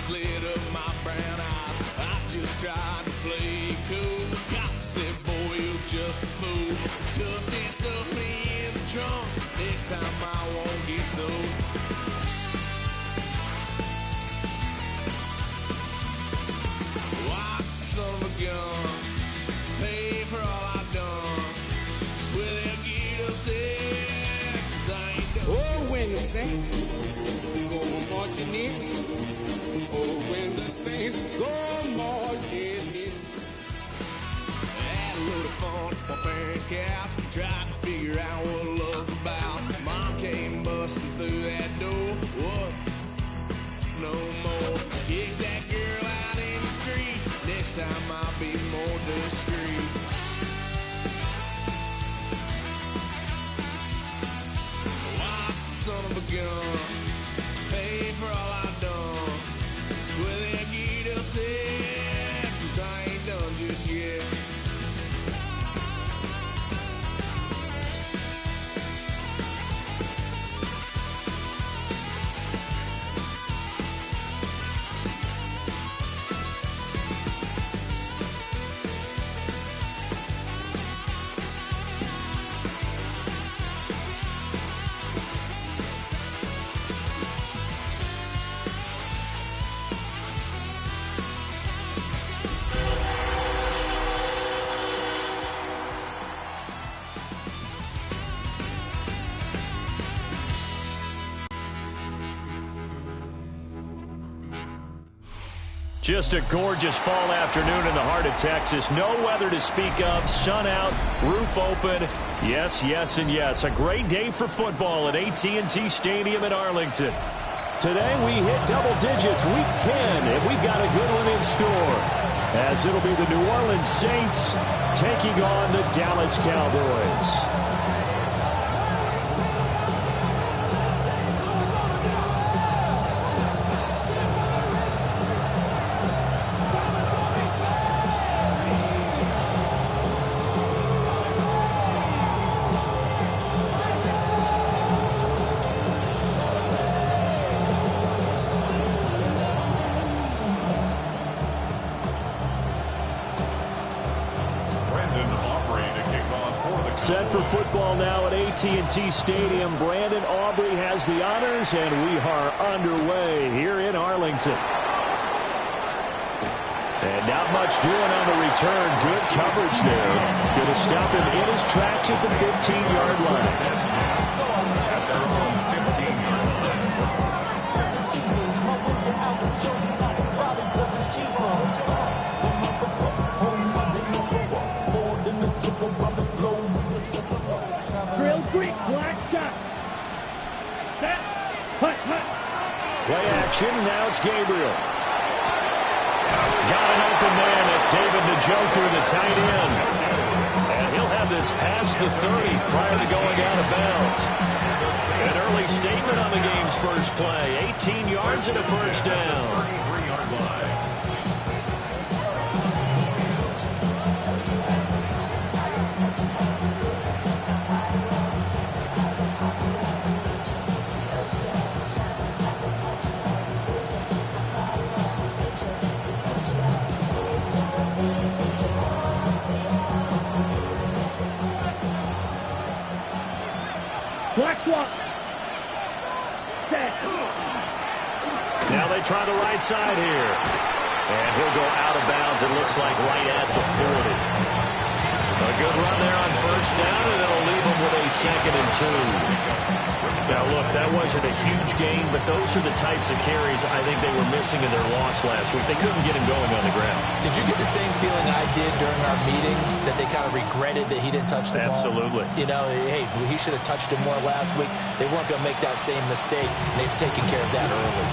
Tears lit up my brown eyes. I just tried to play cool. Cop said, boy, you're just a fool. Cuffed and stuffed me in the trunk. Next time I won't get so. White son of a gun. Pay for all I've done. Well, they'll get upset. 'Cause I ain't done. Oh, when the saints go marching in. Oh, when the saints go marching in. Had a little fun at my parents' couch. Tried to figure out what love's about. Mom came busting through that door. What? No more. Kick that girl out in the street. Next time I'll be more discreet. White son of a gun. Pay for all I've done. Well, they get upset. 'Cause I ain't done just yet. Just a gorgeous fall afternoon in the heart of Texas. No weather to speak of. Sun out, roof open. Yes, yes, and yes. A great day for football at AT&T Stadium in Arlington. Today we hit double digits, week 10, and we've got a good one in store, as it'll be the New Orleans Saints taking on the Dallas Cowboys. Set for football now at AT&T Stadium. Brandon Aubrey has the honors, and we are underway here in Arlington. And not much doing on the return. Good coverage there. Going to stop him in his tracks at the 15-yard line. Play action, now it's Gabriel. Got an open man, that's David Njoku, the tight end. And he'll have this past the 30 prior to going out of bounds. An early statement on the game's first play. 18 yards and a first down. Now they try the right side here. And he'll go out of bounds, it looks like right at the 40. A good run there on first down, and it'll leave him with a 2nd and 2. Now, look, that wasn't a huge gain, but those are the types of carries I think they were missing in their loss last week. They couldn't get him going on the ground. Did you get the same feeling I did during our meetings, that they kind of regretted that he didn't touch the ball? Absolutely. You know, hey, he should have touched him more last week. They weren't going to make that same mistake, and they've taken care of that early.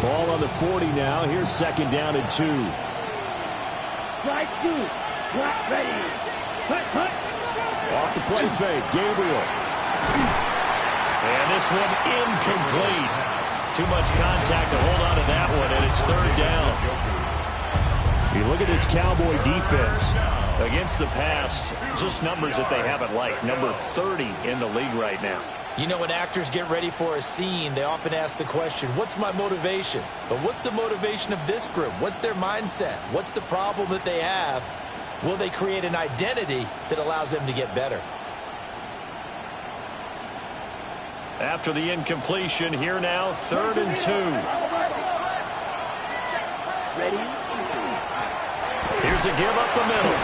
Ball on the 40 now. Here's 2nd down and 2. Strike 2. Not ready. Hut. Off the play fake. Gabriel. And this one incomplete. Too much contact to hold on to that one, and it's 3rd down. You look at this Cowboy defense against the pass, just numbers that they haven't liked. Number 30 in the league right now. You know, when actors get ready for a scene, they often ask the question, what's my motivation? But what's the motivation of this group? What's their mindset? What's the problem that they have? Will they create an identity that allows them to get better? After the incompletion, here now, 3rd and 2. Ready? Here's a give up the middle.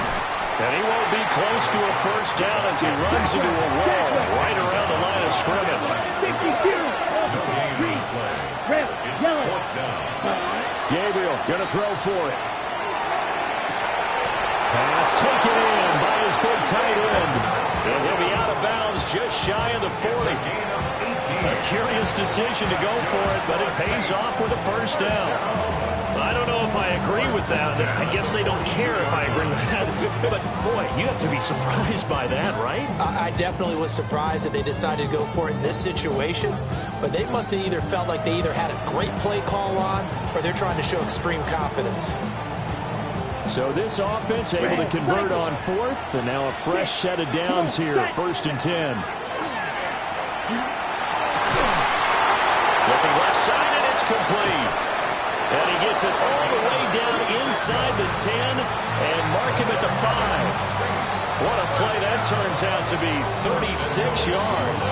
And he won't be close to a first down as he runs into a wall right around the line of scrimmage. 52. Green. Red. Yellow. Gabriel going to throw for it. Pass taken in by his big tight end. And he'll be out of bounds just shy of the 40. A curious decision to go for it, but it pays off with a first down. I don't know if I agree with that. I guess they don't care if I agree with that. But, boy, you have to be surprised by that, right? I definitely was surprised that they decided to go for it in this situation. But they must have either felt like they either had a great play call on or they're trying to show extreme confidence. So this offense able to convert on 4th, and now a fresh set of downs here, 1st and 10. Looking left side, and it's complete. And he gets it all the way down inside the 10 and mark him at the 5. What a play that turns out to be, 36 yards.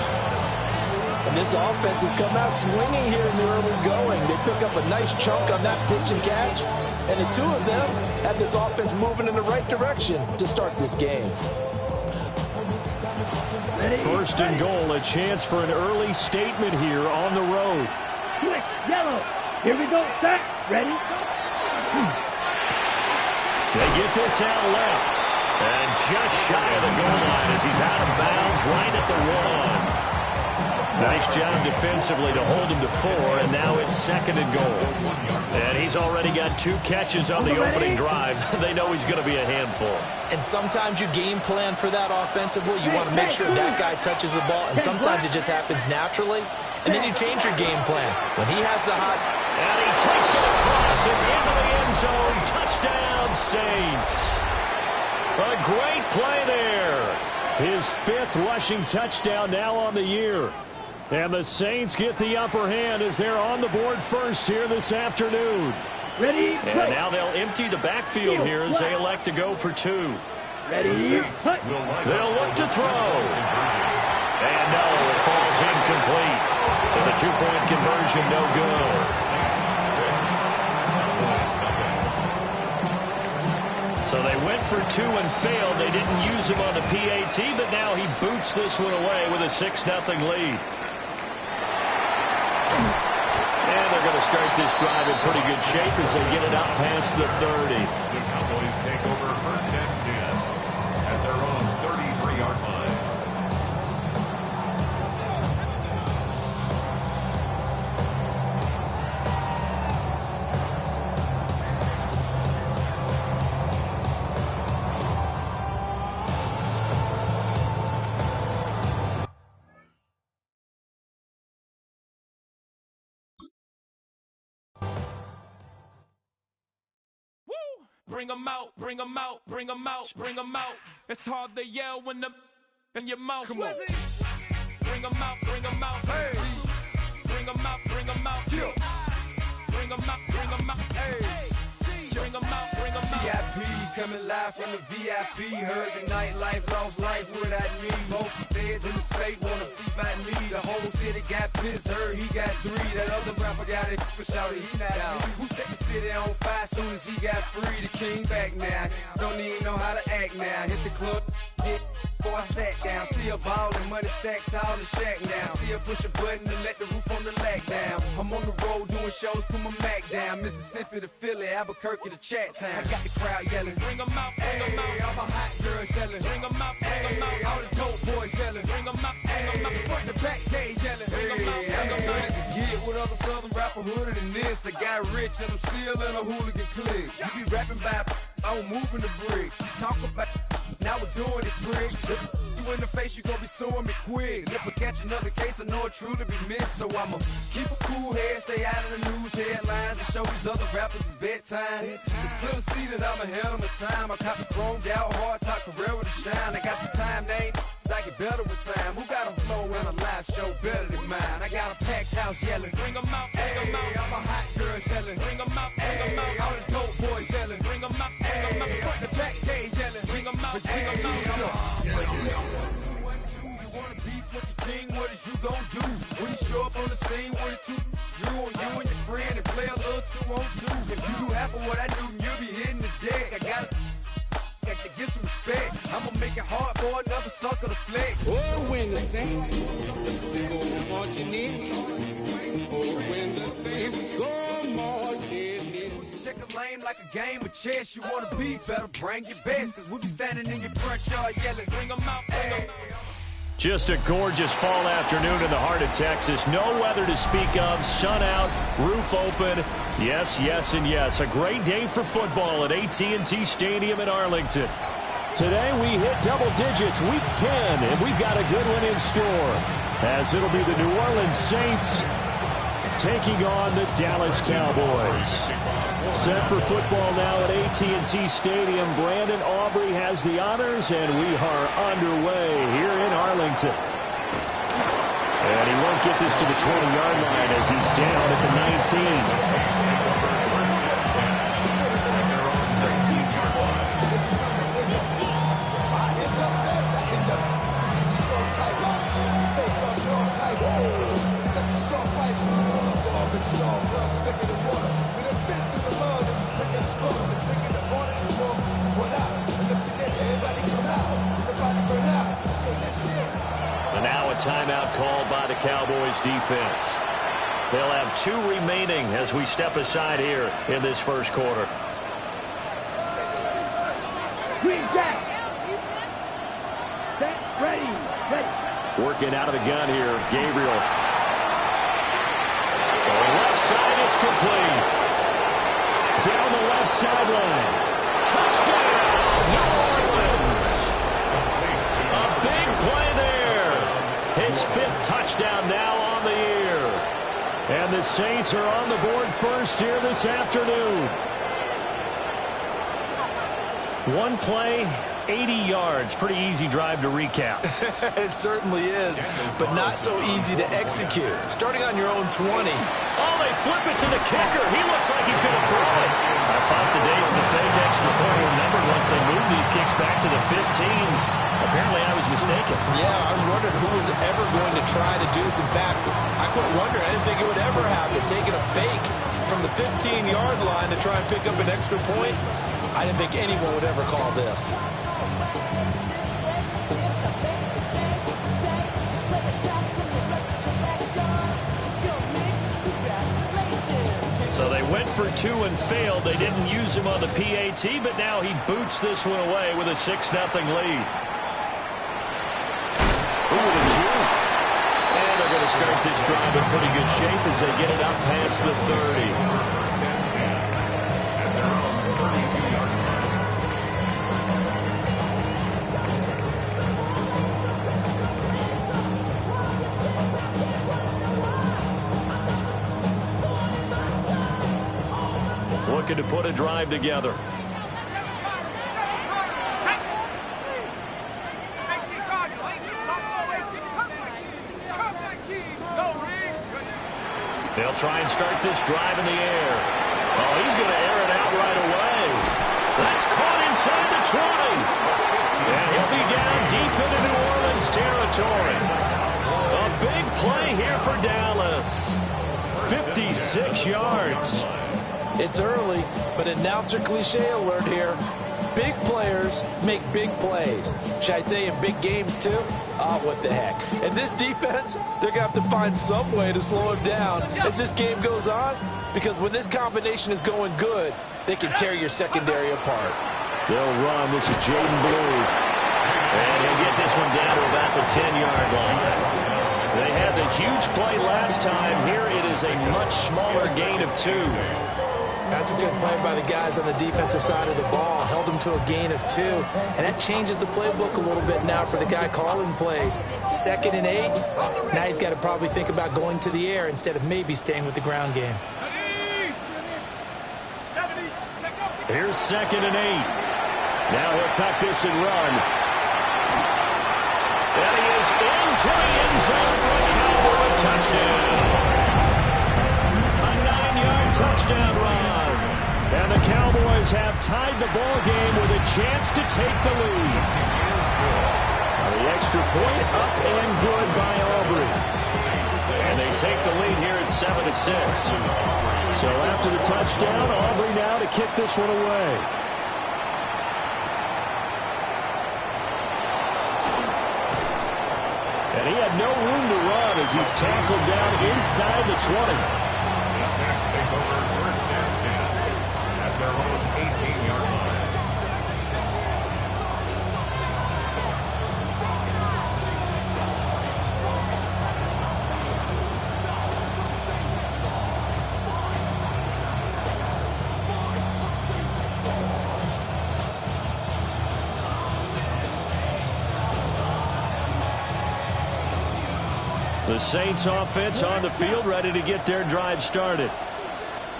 And this offense has come out swinging here in the early going. They pick up a nice chunk on that pitch and catch. And the two of them have this offense moving in the right direction to start this game. 1st and goal, a chance for an early statement here on the road. Switch. Yellow. Here we go, sir. Ready? They get this out left. And just shy of the goal line as he's out of bounds right at the 1. Nice job defensively to hold him to 4, and now it's 2nd and goal. And he's already got 2 catches on the opening drive. They know he's going to be a handful. And sometimes you game plan for that offensively. You want to make sure that guy touches the ball, and sometimes it just happens naturally. And then you change your game plan. When he has the hot... And he takes it across and into the end zone. Touchdown, Saints. A great play there. His 5th rushing touchdown now on the year. And the Saints get the upper hand as they're on the board first here this afternoon. Ready? And now they'll empty the backfield here as they elect to go for 2. Ready? They'll look to throw. And no, it falls incomplete. So the 2-point conversion no good. So they went for 2 and failed. They didn't use him on the PAT, but now he boots this one away with a 6-0 lead. And they're going to start this drive in pretty good shape as they get it out past the 30. The Cowboys take over 1st and 10 at their own 33-yard line. Bring 'em out, bring 'em out, bring 'em out, bring 'em out. It's hard to yell when the in your mouth. Come on. Bring 'em out, bring 'em out. Hey. Bring 'em out, bring 'em out. Yeah. Bring 'em out, bring 'em out. Hey. Bring 'em out, bring 'em out. VIP coming live from the VIP. Heard the nightlife, lost life without me. Most feds in the state wanna see about me. The whole city got pissed, heard he got 3. That other rapper got it, but shouted he not me. Who set the city on fire soon as he got free? The king back now, don't even know how to act now. Hit the club, get before I sat down. Still ballin', money stacked tall in the shack now. Still push a button to let the roof on the lack down. I'm on the road doing shows, put my Mac down. Mississippi to Philly, Albuquerque to Chat Town. I got the crowd yelling, bring 'em out, bring 'em out. All my hot girls yelling, bring 'em out, bring 'em out. All the dope boys yelling, bring 'em out, bring 'em out. Front the back, they yelling, bring 'em out, bring 'em out. To get with other southern rapper hooded than this. I got rich and I'm still in a hooligan clique. You be rapping about, I'm moving the bricks. You talk about, now we're doing it, bricks. You you in the face, you gon' be suing me quick. And if I catch another case, I know it truly be missed. So I'ma keep a cool head, stay out of the news headlines, and show these other rappers it's bedtime. It's clear to see that I'm ahead of my time. I copy chromed out, hard top career with a shine. I got some time, they ain't I get better with time. Who got a flow and a live show better than mine? I got a packed house yelling, bring 'em out, bring 'em out. I'm a hot girl yelling, bring 'em out, bring 'em out. All the dope boys yelling, bring 'em out, bring 'em out. Front the back gate yelling, bring 'em out, bring 'em out. You wanna beef with the king? What is you gon' do when you show up on the scene with a two? You on you and your friend and play a little 2-on-2. If you do half of what I do, you'll be hitting the deck. I gotta get some respect. I'ma make it hard for another sucker to flex. Oh, when the Saints go marching in. Oh, when the Saints go marching in. Check a lane like a game of chess. You wanna be better, bring your best. Cause we'll be standing in your front yard yelling, bring 'em out, bring 'em out. Just a gorgeous fall afternoon in the heart of Texas. No weather to speak of. Sun out, roof open. Yes, yes, and yes. A great day for football at AT&T Stadium in Arlington. Today we hit double digits, week 10, and we've got a good one in store, as it'll be the New Orleans Saints taking on the Dallas Cowboys. Set for football now at AT&T Stadium. Brandon Aubrey has the honors, and we are underway here in Arlington. And he won't get this to the 20-yard line as he's down at the 19. And now a timeout called by the Cowboys defense. They'll have 2 remaining as we step aside here in this first quarter. Green Jack. Set, ready. Working out of the gun here, Gabriel. Throwing left side, it's complete. Down the left sideline. Touchdown, New Orleans. A big play there. His 5th touchdown now on the year. And the Saints are on the board first here this afternoon. One play, 80 yards. Pretty easy drive to recap. It certainly is, but not so easy to execute. Starting on your own 20. Oh, they flip it to the kicker. He looks like he's going to throw it. I thought the days of the fake extra point were numbered once they moved these kicks back to the 15. Apparently, I was mistaken. Yeah, I was wondering who was ever going to try to do this. In fact, I quit wondering. I didn't think it would ever happen. Taking a fake from the 15-yard line to try and pick up an extra point. I didn't think anyone would ever call this. So they went for 2 and failed. They didn't use him on the PAT, but now he boots this one away with a 6-0 lead. Ooh, the juke. And they're going to start this drive in pretty good shape as they get it up past the 30. Looking to put a drive together. They'll try and start this drive in the air. Oh, he's going to air it out right away. That's caught inside the 20. And he'll be down deep into New Orleans territory. A big play here for Dallas. 56 yards. It's early, but announcer cliche alert here. Big players make big plays. Should I say in big games too? Oh, what the heck. And this defense, they're going to have to find some way to slow him down as this game goes on, because when this combination is going good, they can tear your secondary apart. They'll run. This is Jaden Blue. And he'll get this one down to about the 10-yard line. They had the huge play last time. Here it is a much smaller gain of 2. That's a good play by the guys on the defensive side of the ball. Held them to a gain of 2. And that changes the playbook a little bit now for the guy calling plays. 2nd and 8. Now he's got to probably think about going to the air instead of maybe staying with the ground game. Here's 2nd and 8. Now he'll tuck this and run. And he is into the end zone for a Cowboy touchdown. A 9-yard touchdown run. And the Cowboys have tied the ball game with a chance to take the lead. The extra point up and good by Aubrey. And they take the lead here at 7-6. So after the touchdown, Aubrey now to kick this one away. And he had no room to run as he's tackled down inside the 20. The Saints take over 1st and 10 at their own 18-yard line. The Saints offense on the field, ready to get their drive started.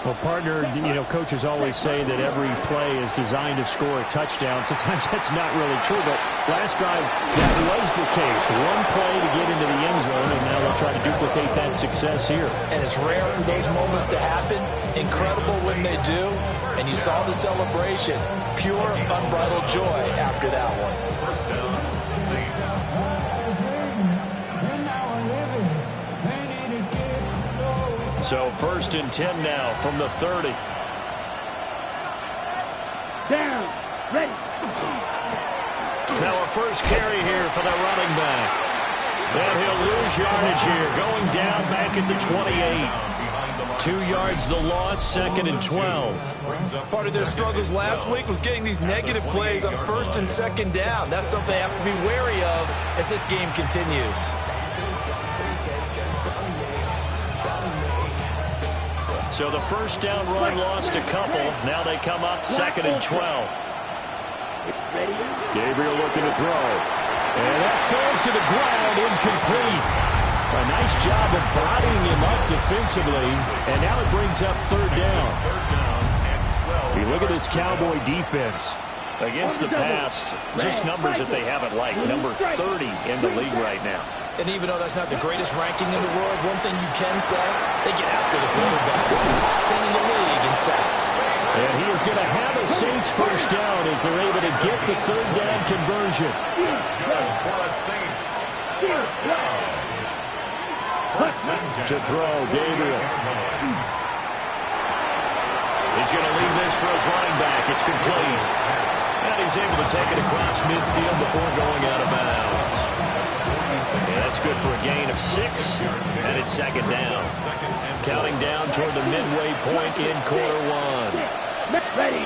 Well, partner, coaches always say that every play is designed to score a touchdown. Sometimes that's not really true, but last time that was the case. One play to get into the end zone, and now they'll try to duplicate that success here. And it's rare for those moments to happen. Incredible when they do. And you saw the celebration. Pure, unbridled joy after that one. 1st down, Saints. So 1st and 10 now from the 30. Down. Ready. Now a first carry here for the running back. And he'll lose yardage here, going down back at the 28. 2 yards the loss, 2nd and 12. Part of their struggles last week was getting these negative plays on 1st and 2nd down. That's something they have to be wary of as this game continues. So the 1st down run lost a couple. Now they come up 2nd and 12. Gabriel looking to throw. And that falls to the ground, incomplete. A nice job of bodying him up defensively. And now it brings up 3rd down. You look at this Cowboy defense. Against the pass, just numbers that they haven't liked. Number 30 in the league right now. And even though that's not the greatest ranking in the world, one thing you can say, they get after the quarterback. They're the top 10 in the league in sacks. And he is going to have a Saints 1st down as they're able to get the 3rd down conversion. That's good for the Saints. 1st down. 1st and 10. To throw, Gabriel. He's going to leave this for his running back. It's complete. And he's able to take it across midfield before going out of bounds. And that's good for a gain of 6. And it's 2nd down. Counting down toward the midway point in quarter 1. Ready.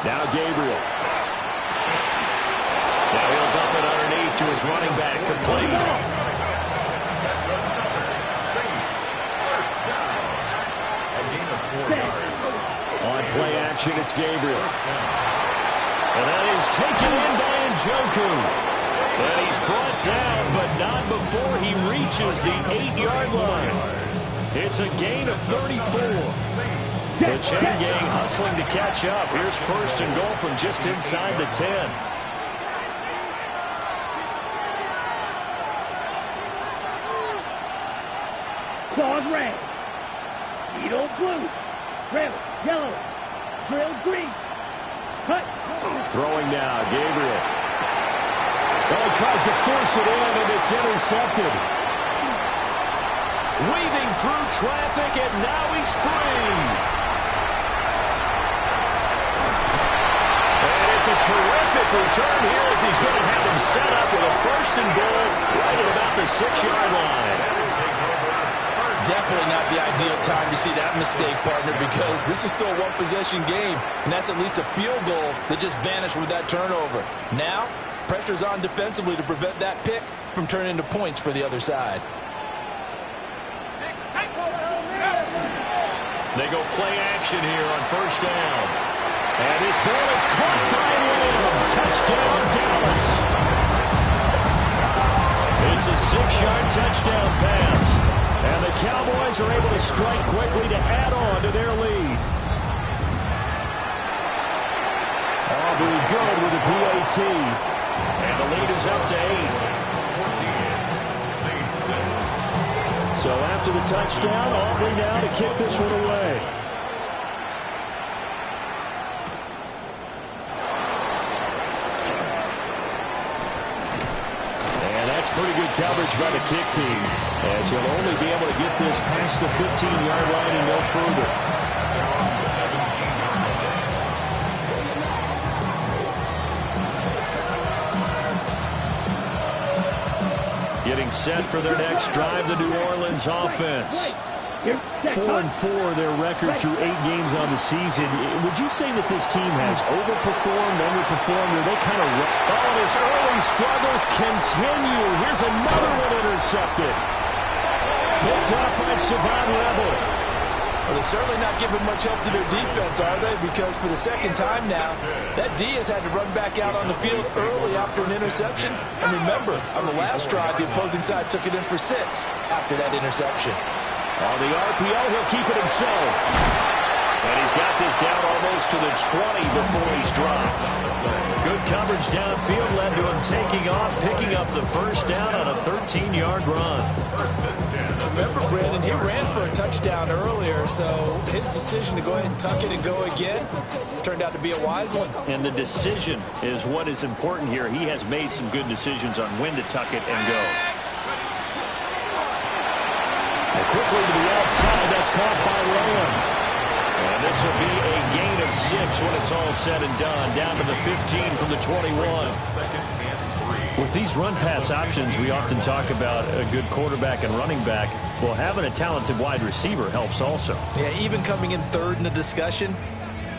Now Gabriel. Now he'll dump it underneath to his running back, complete. Saints 1st down. A gain of 4 yards. On play action, it's Gabriel. And that is taken in by Njoku. And he's brought down, but not before he reaches the 8-yard line. It's a gain of 34. The chain gang hustling to catch up. Here's 1st and goal from just inside the 10. Claws red. Needle blue. Trail yellow. Trail green. Cut. Throwing now, Gabriel. Well, he tries to force it in, and it's intercepted. Weaving through traffic, and now he's free. And it's a terrific return here as he's going to have him set up with a 1st and goal right at about the 6-yard line. Definitely not the ideal time to see that mistake, partner, because this is still a one-possession game, and that's at least a field goal that just vanished with that turnover. Now, pressure's on defensively to prevent that pick from turning into points for the other side. They go play action here on first down. And this ball is caught by Lamb. Touchdown, Dallas. It's a 6-yard touchdown pass. And the Cowboys are able to strike quickly to add on to their lead. Aubrey good with a PAT. And the lead is up to 8. So after the touchdown, Aubrey now to kick this one away. And that's pretty good coverage by the kick team, as he'll only be able to get this past the 15-yard line and no further. Getting set for their next drive, the New Orleans offense. 4-4 their record through 8 games on the season. Would you say that this team has overperformed, underperformed, or they kind of... Oh, his early struggles continue. Here's another one intercepted. Picked up by Savon Rebel. Well, they're certainly not giving much help to their defense, are they? Because for the second time now, that D has had to run back out on the field early after an interception. And remember, on the last drive, the opposing side took it in for 6 after that interception. On the RPO, he'll keep it himself. And he's got this down almost to the 20 before he's dropped. Good coverage downfield led to him taking off, picking up the first down on a 13-yard run. Remember, Brandon, he ran for a touchdown earlier, so his decision to go ahead and tuck it and go again turned out to be a wise one. And the decision is what is important here. He has made some good decisions on when to tuck it and go. Quickly to the outside, that's caught by Lamb. And this will be a gain of 6 when it's all said and done. Down to the 15 from the 21. With these run-pass options, we often talk about a good quarterback and running back. Well, having a talented wide receiver helps also. Yeah, even coming in third in the discussion,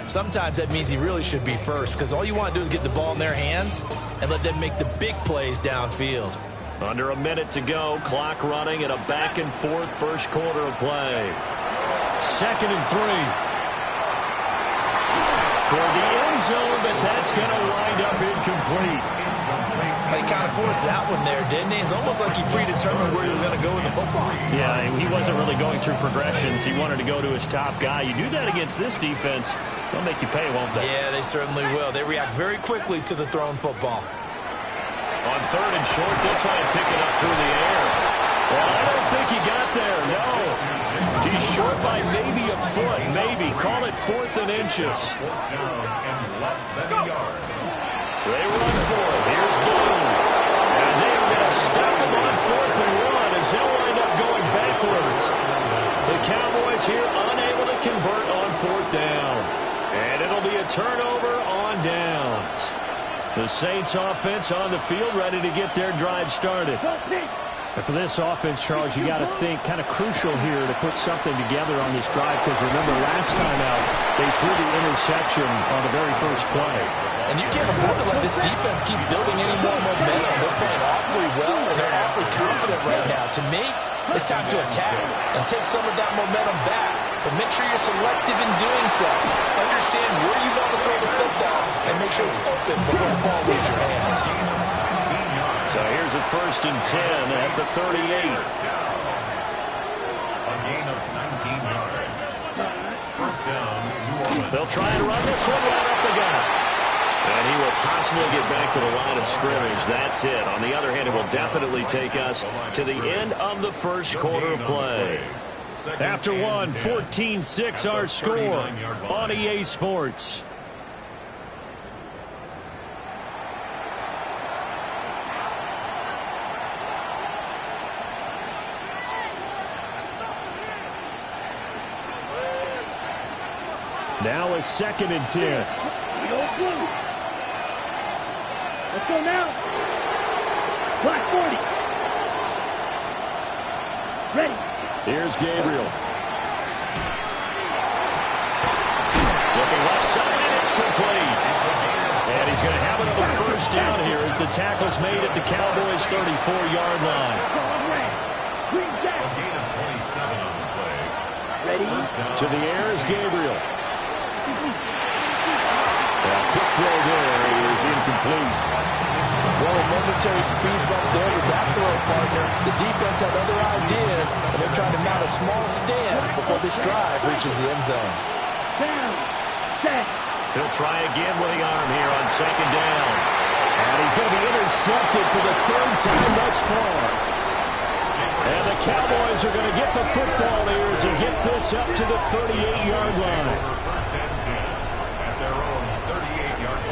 sometimes that means he really should be first, because all you want to do is get the ball in their hands and let them make the big plays downfield. Under a minute to go, clock running and a back-and-forth first quarter of play. 2nd and 3. Toward the end zone, but that's going to wind up incomplete. He kind of forced that one there, didn't he? It's almost like he predetermined where he was going to go with the football. Yeah, he wasn't really going through progressions. He wanted to go to his top guy. You do that against this defense, they'll make you pay, won't they? Yeah, they certainly will. They react very quickly to the thrown football. On 3rd and short, they'll try and pick it up through the air. Well, I don't think he got there, no. He's short by maybe a foot, maybe. Call it 4th and inches. They run for it. Here's Blue. And they're going to stop him on 4th and 1 as they'll wind up going backwards. The Cowboys here unable to convert on 4th down. And it'll be a turnover on downs. The Saints offense on the field, ready to get their drive started. And for this offense, Charles, you got to think kind of crucial here to put something together on this drive, because remember last time out, they threw the interception on the very first play. And you can't afford to let this defense keep building any more momentum. They're playing awfully well, and they're awfully confident right now. To me, it's time to attack and take some of that momentum back. But make sure you're selective in doing so. Understand where you want to throw the football and make sure it's open before the ball leaves your hands. So here's a 1st and 10 at the 38. A gain of 19 yards. First down, New Orleans. They'll try and run this one right up the gut. And he will possibly get back to the line of scrimmage. That's it. On the other hand, it will definitely take us to the end of the first quarter of play. After one, 14-6 our score on EA Sports. Now a 2nd and 10. Let's go now. Black 40. Ready. Here's Gabriel. Looking left side, and it's complete. And he's going to have another first down here as the tackle's made at the Cowboys' 34-yard line. A gain of 27 on the play. Ready? To the air is Gabriel. A quick throw there is incomplete. Well, a momentary speed bump there with that throw, partner. The defense had other ideas, and they're trying to mount a small stand before this drive reaches the end zone. Down. Set. He'll try again with the arm here on second down. And he's going to be intercepted for the third time thus far. And the Cowboys are going to get the football here as he gets this up to the 38-yard line. First and 10 at their own 38-yard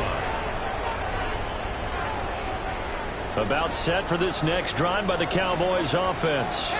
line. About set for this next drive by the Cowboys offense.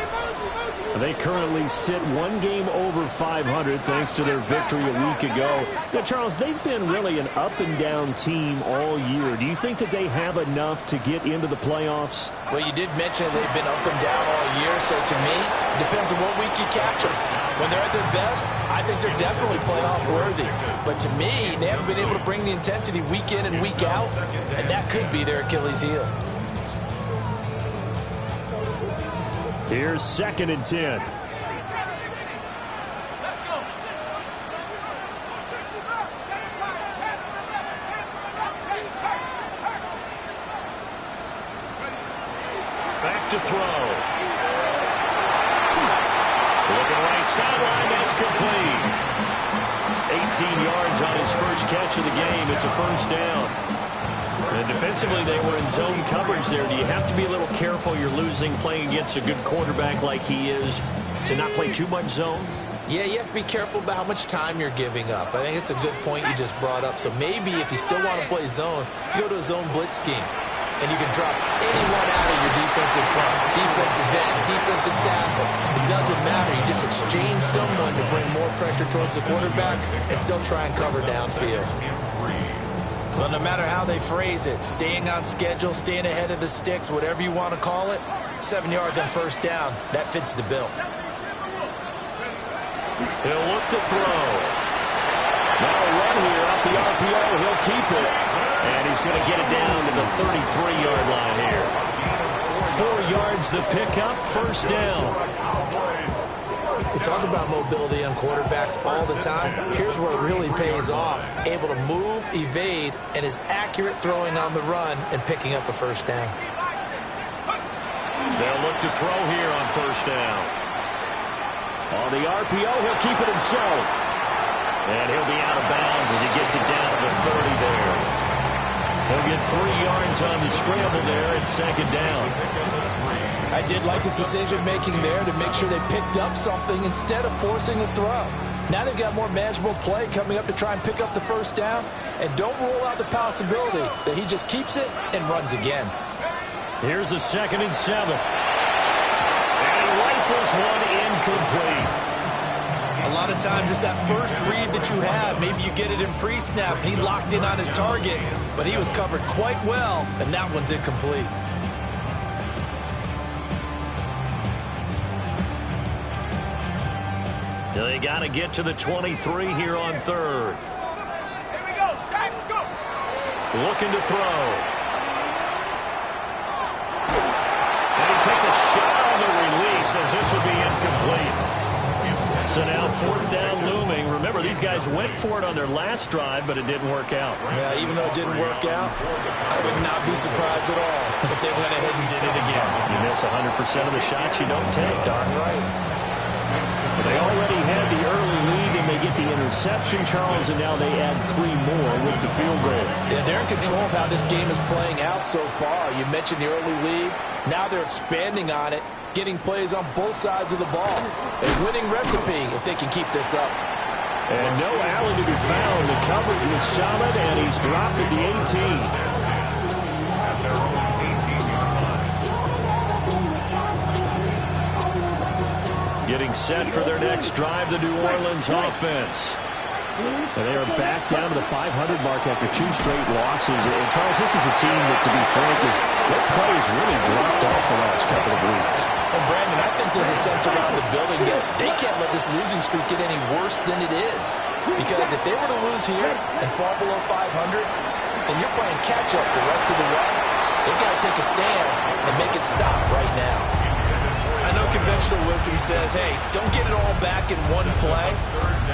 They currently sit one game over 500 thanks to their victory a week ago. Now, Charles, they've been really an up-and-down team all year. Do you think that they have enough to get into the playoffs? Well, you did mention they've been up and down all year, so to me, it depends on what week you catch them. When they're at their best, I think they're definitely playoff worthy. But to me, they haven't been able to bring the intensity week in and week out, and that could be their Achilles heel. Here's second and 10. Back to throw. Looking right sideline, that's complete. 18 yards on his first catch of the game. It's a first down. And defensively, they were in zone coverage there. Do you have to be a little careful? You're losing playing against a good quarterback like he is to not play too much zone? Yeah, you have to be careful about how much time you're giving up. I think it's a good point you just brought up. So maybe if you still want to play zone, you go to a zone blitz scheme. And you can drop anyone out of your defensive front. Defensive end, defensive tackle. It doesn't matter. You just exchange someone to bring more pressure towards the quarterback and still try and cover downfield. Well, no matter how they phrase it, staying on schedule, staying ahead of the sticks, whatever you want to call it, 7 yards on first down, that fits the bill. He'll look to throw. Now a run here off the RPO. He'll keep it. And he's going to get it down to the 33-yard line here. 4 yards the pickup, first down. We talk about mobility on quarterbacks all the time. Here's where it really pays off. Able to move, evade, and is accurate throwing on the run and picking up a first down. They'll look to throw here on first down. On the RPO, he'll keep it himself. And he'll be out of bounds as he gets it down to the 30 there. He'll get 3 yards on the scramble there at second down. I did like his decision-making there to make sure they picked up something instead of forcing the throw. Now they've got more manageable play coming up to try and pick up the first down. And don't rule out the possibility that he just keeps it and runs again. Here's a 2nd and 7. And he rifles one incomplete. A lot of times it's that first read that you have. Maybe you get it in pre-snap. He locked in on his target, but he was covered quite well, and that one's incomplete. They got to get to the 23 here on third. Here we go, Shaq, go. Looking to throw. And he takes a shot on the release as this will be incomplete. So now 4th down looming. Remember, these guys went for it on their last drive, but it didn't work out. Yeah, even though it didn't work out, I would not be surprised at all if they went ahead and did it again. You miss 100% of the shots you don't take. Darn right. So they already had the early lead, and they get the interception, Charles, and now they add 3 more with the field goal. Yeah, they're in control of how this game is playing out so far. You mentioned the early lead. Now they're expanding on it, getting plays on both sides of the ball. A winning recipe if they can keep this up. And no Allen to be found. The coverage was solid, and he's dropped at the 18. Getting set for their next drive, the New Orleans offense. And they are back down to the 500 mark after 2 straight losses. And Charles, this is a team that, to be frank, their play has really dropped off the last couple of weeks. And Brandon, I think there's a sense around the building that they can't let this losing streak get any worse than it is. Because if they were to lose here and fall below 500, then you're playing catch-up the rest of the way. They've got to take a stand and make it stop right now. I know conventional wisdom says, hey, don't get it all back in one play.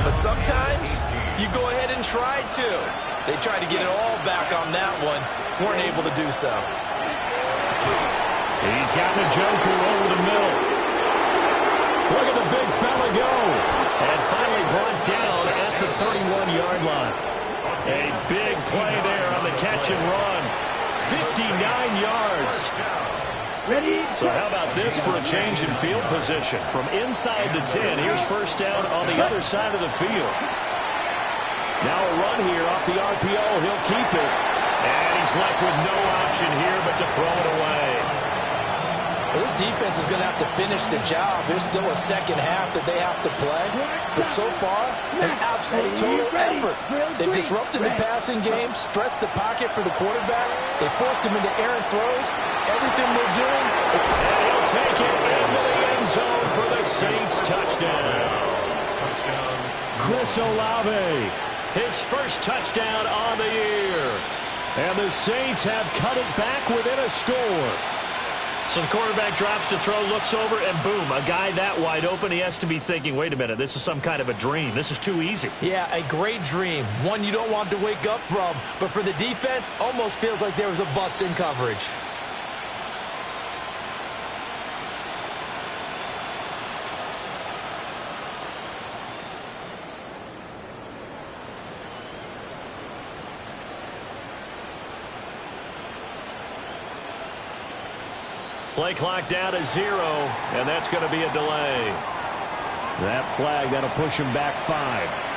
But sometimes you go ahead and try to. They tried to get it all back on that one. Weren't able to do so. He's got Njoku over the middle. Look at the big fella go. And finally brought down at the 31-yard line. A big play there on the catch and run. 59 yards. Ready? So how about this for a change in field position? From inside the 10, here's first down on the other side of the field. Now a run here off the RPO. He'll keep it. And he's left with no option here but to throw it away. Well, this defense is going to have to finish the job. There's still a second half that they have to play. But so far, an absolute total effort. They've disrupted the passing game, stressed the pocket for the quarterback. They forced him into errant throws. Everything they're doing. And he'll take it into the end zone for the Saints touchdown. Chris Olave, his first touchdown on the year. And the Saints have cut it back within a score. So the quarterback drops to throw, looks over, and boom, a guy that wide open, he has to be thinking, wait a minute, this is some kind of a dream. This is too easy. Yeah, a great dream. One you don't want to wake up from. But for the defense, almost feels like there was a bust in coverage. Play clock down to 0, and that's going to be a delay. That flag, that'll push him back 5.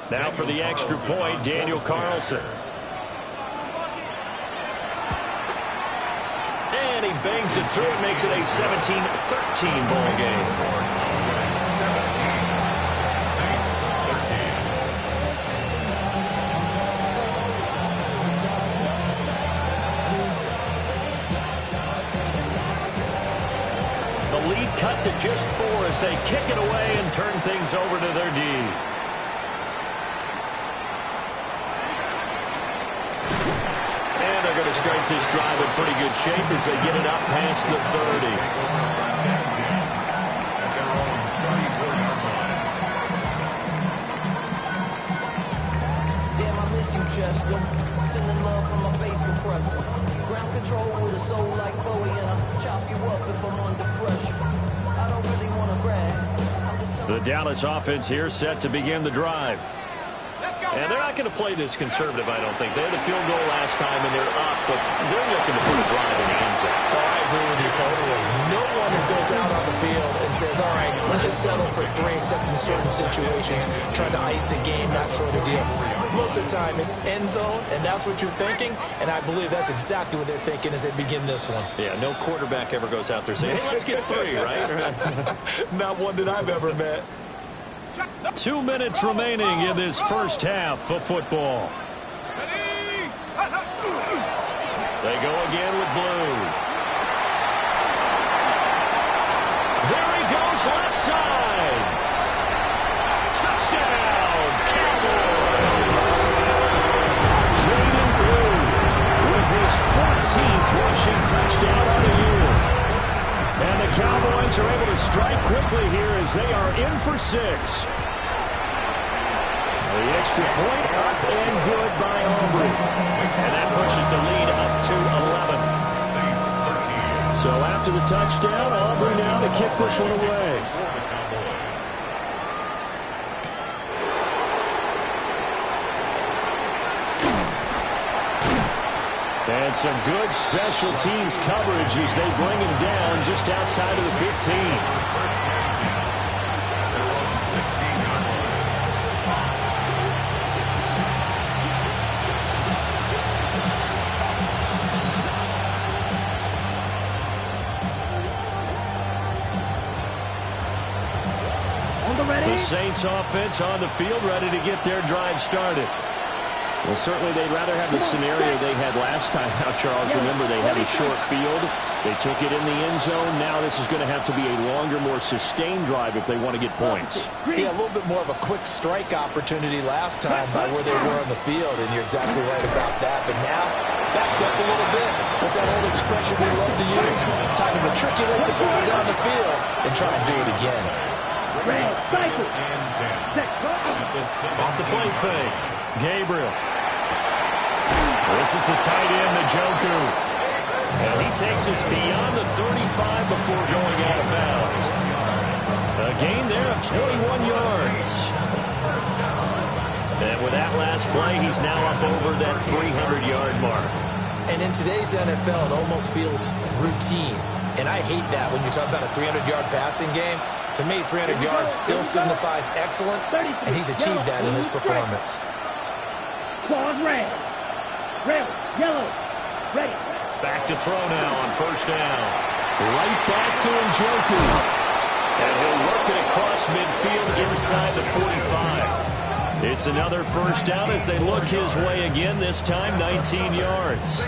Now for the extra point, Daniel Carlson. And he bangs it through and makes it a 17-13 ball game. 17-13. The lead cut to just 4 as they kick it away and turn things over to their D. Going to start this drive in pretty good shape as they get it up past the 30. Damn, I miss you, Chester. Sending love from my bass compressor. Ground control with a soul like Bowie, and I'll chop you up if I'm under pressure. I don't really want to brag. The Dallas offense here set to begin the drive. And they're not going to play this conservative, I don't think. They had a field goal last time, and they're up, but they're looking to put a drive in the end zone. Oh, I agree with you totally. No one goes out on the field and says, all right, let's just settle for 3, except in certain situations, trying to ice a game, that sort of deal. Most of the time, it's end zone, and that's what you're thinking, and I believe that's exactly what they're thinking as they begin this one. Yeah, no quarterback ever goes out there saying, hey, let's get 3, right? Not one that I've ever met. 2 minutes remaining in this first half of football. They go again with Blue. There he goes, left side. Touchdown, Cowboys. Jaden Blue with his 14th rushing touchdown on the year. And the Cowboys are able to strike quickly here as they are in for 6. The extra point up and good by Aubrey. And that pushes the lead up to 11. So after the touchdown, Aubrey now to kick this one away. And some good special teams coverage as they bring him down just outside of the 15. the ready. The Saints offense on the field, ready to get their drive started. Well, certainly they'd rather have the scenario they had last time out, Charles. Remember, they had a short field. They took it in the end zone. Now this is going to have to be a longer, more sustained drive if they want to get points. Yeah, a little bit more of a quick strike opportunity last time by where they were on the field, and you're exactly right about that. But now, backed up a little bit. That's that old expression we love to use. Time to matriculate the ball down the field and try and do it again. Cycle. Off the play fake. Gabriel. This is the tight end, Njoku. And he takes us beyond the 35 before going out of bounds. A gain there of 21 yards. And with that last play, he's now up over that 300-yard mark. And in today's NFL, it almost feels routine. And I hate that when you talk about a 300-yard passing game. To me, 300 yards still signifies excellence, and he's achieved that in his performance. Claws red. Red, yellow, ready. Back to throw now on first down. Right back to Njoku. And he'll work it across midfield inside the 45. It's another first down as they look his way again, this time 19 yards.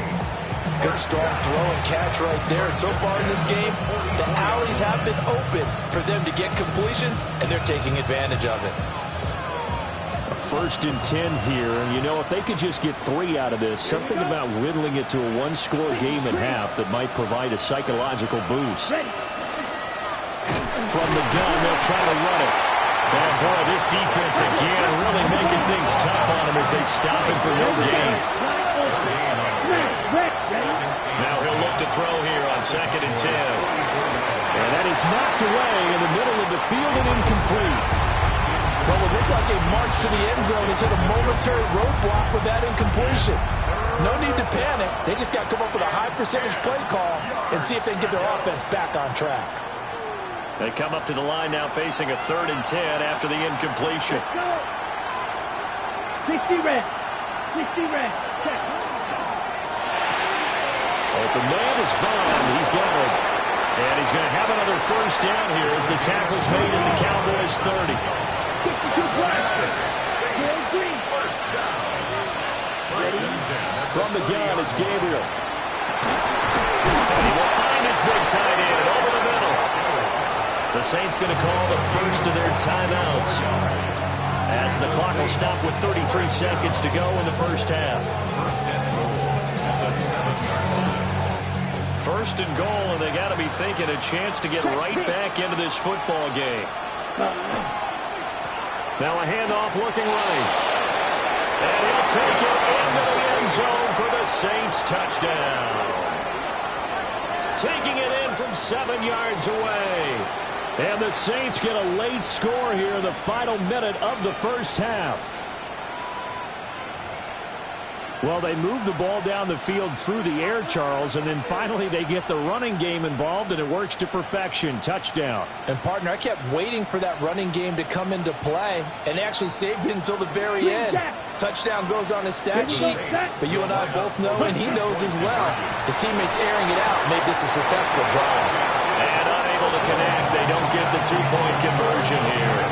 Good, strong throw and catch right there. And so far in this game, the alleys have been open for them to get completions, and they're taking advantage of it. A 1st and 10 here, and you know, if they could just get 3 out of this, something about whittling it to a one-score game at half that might provide a psychological boost. From the gun, they'll try to run it. And boy, this defense again really making things tough on him as they stop him for no gain. Now he'll look to throw here on 2nd and 10. And that is knocked away in the middle of the field and incomplete. Well, it looked like a march to the end zone has hit a momentary roadblock with that incompletion. No need to panic. They just got to come up with a high percentage play call and see if they can get their offense back on track. They come up to the line now facing a 3rd and 10 after the incompletion. 60 red. 60 red. Check. Open man is Bond. He's got it. And he's going to have another first down here as the tackle's made at the Cowboys 30. From the gun, it's Gabriel. And he will find his big tight end over the middle. The Saints going to call the first of their timeouts as the clock will stop with 33 seconds to go in the first half. First and goal, and they got to be thinking a chance to get right back into this football game. Now a handoff looking right. And he'll take it into the end zone for the Saints touchdown. Taking it in from 7 yards away. And the Saints get a late score here in the final minute of the first half. Well, they move the ball down the field through the air, Charles, and then finally they get the running game involved, and it works to perfection. Touchdown. And, partner, I kept waiting for that running game to come into play, and they actually saved it until the very end. Touchdown goes on his stat sheet, but you and I both know, and he knows as well, his teammates airing it out made this a successful drive. And unable to connect. They don't get the two-point conversion here.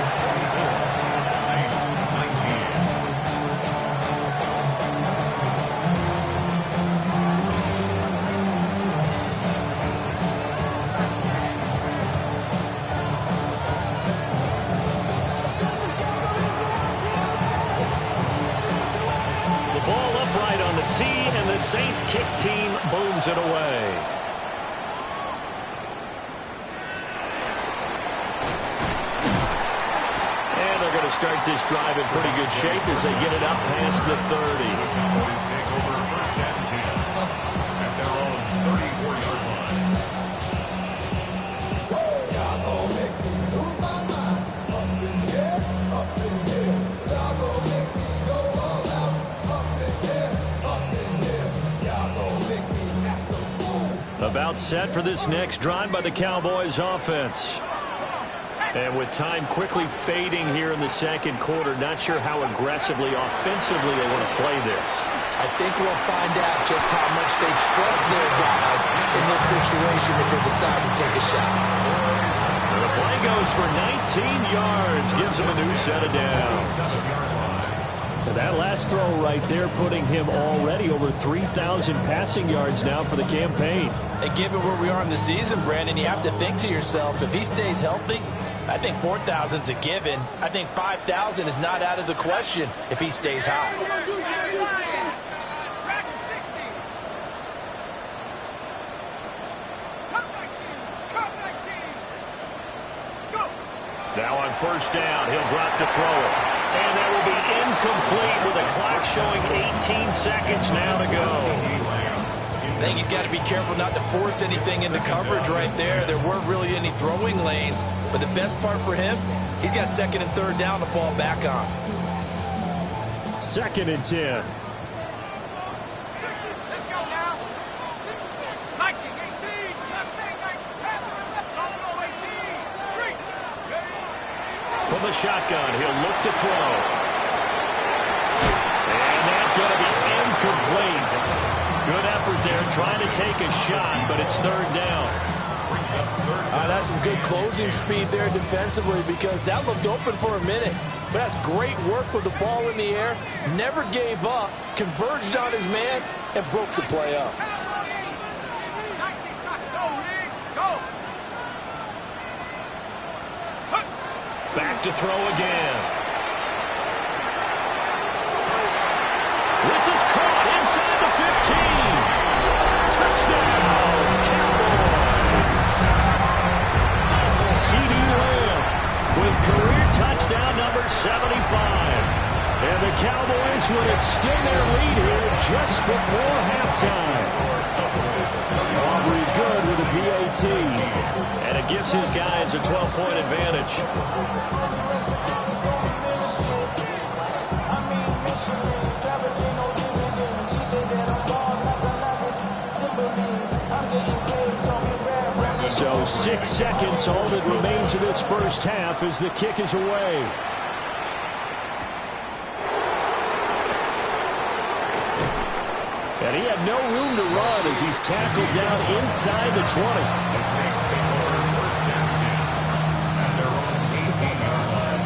Saints kick team booms it away. And they're going to start this drive in pretty good shape as they get it up past the 30. Cowboys take over 1st and 10 at their own 34-yard line. About set for this next drive by the Cowboys offense. And with time quickly fading here in the second quarter, not sure how aggressively, offensively they want to play this. I think we'll find out just how much they trust their guys in this situation if they decide to take a shot. The play goes for 19 yards, gives him a new set of downs. That last throw right there putting him already over 3,000 passing yards now for the campaign. And given where we are in the season, Brandon, you have to think to yourself, if he stays healthy, I think 4,000 is a given. I think 5,000 is not out of the question if he stays hot. Now on first down, he'll drop to throw it. And that will be incomplete with the clock showing 18 seconds now to go. I think he's got to be careful not to force anything into coverage right there. There weren't really any throwing lanes. But the best part for him, he's got second and third down to fall back on. 2nd and 10. From the shotgun, he'll look to throw. And that's going to be incomplete. Good effort there trying to take a shot, but it's third down. That's some good closing speed there defensively because that looked open for a minute. But that's great work with the ball in the air. Never gave up, converged on his man, and broke the play up. Back to throw again. This is caught inside the 15. Touchdown, Cowboys. CeeDee Lamb with career touchdown number 75. And the Cowboys would extend their lead here just before halftime. Aubrey good with a PAT. And it gives his guys a 12-point advantage. So 6 seconds, all that remains of this first half as the kick is away. And he had no room to run as he's tackled down inside the 20. The Saints take over first and 10 at their own 18-yard line.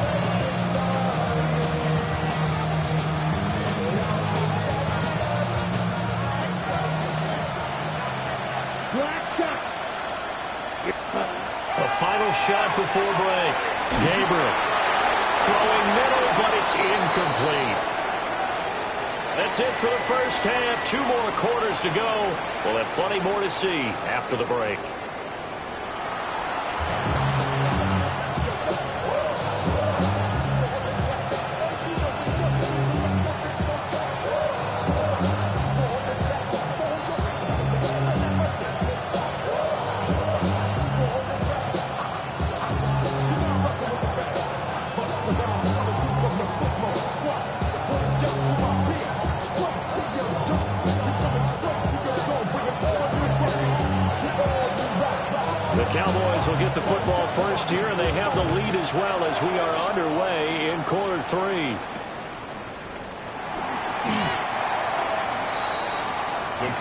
A final shot before break. Gabriel throwing middle, but it's incomplete. That's it for the first half. 2 more quarters to go. We'll have plenty more to see after the break. Cowboys will get the football first here, and they have the lead as well as we are underway in quarter 3. Good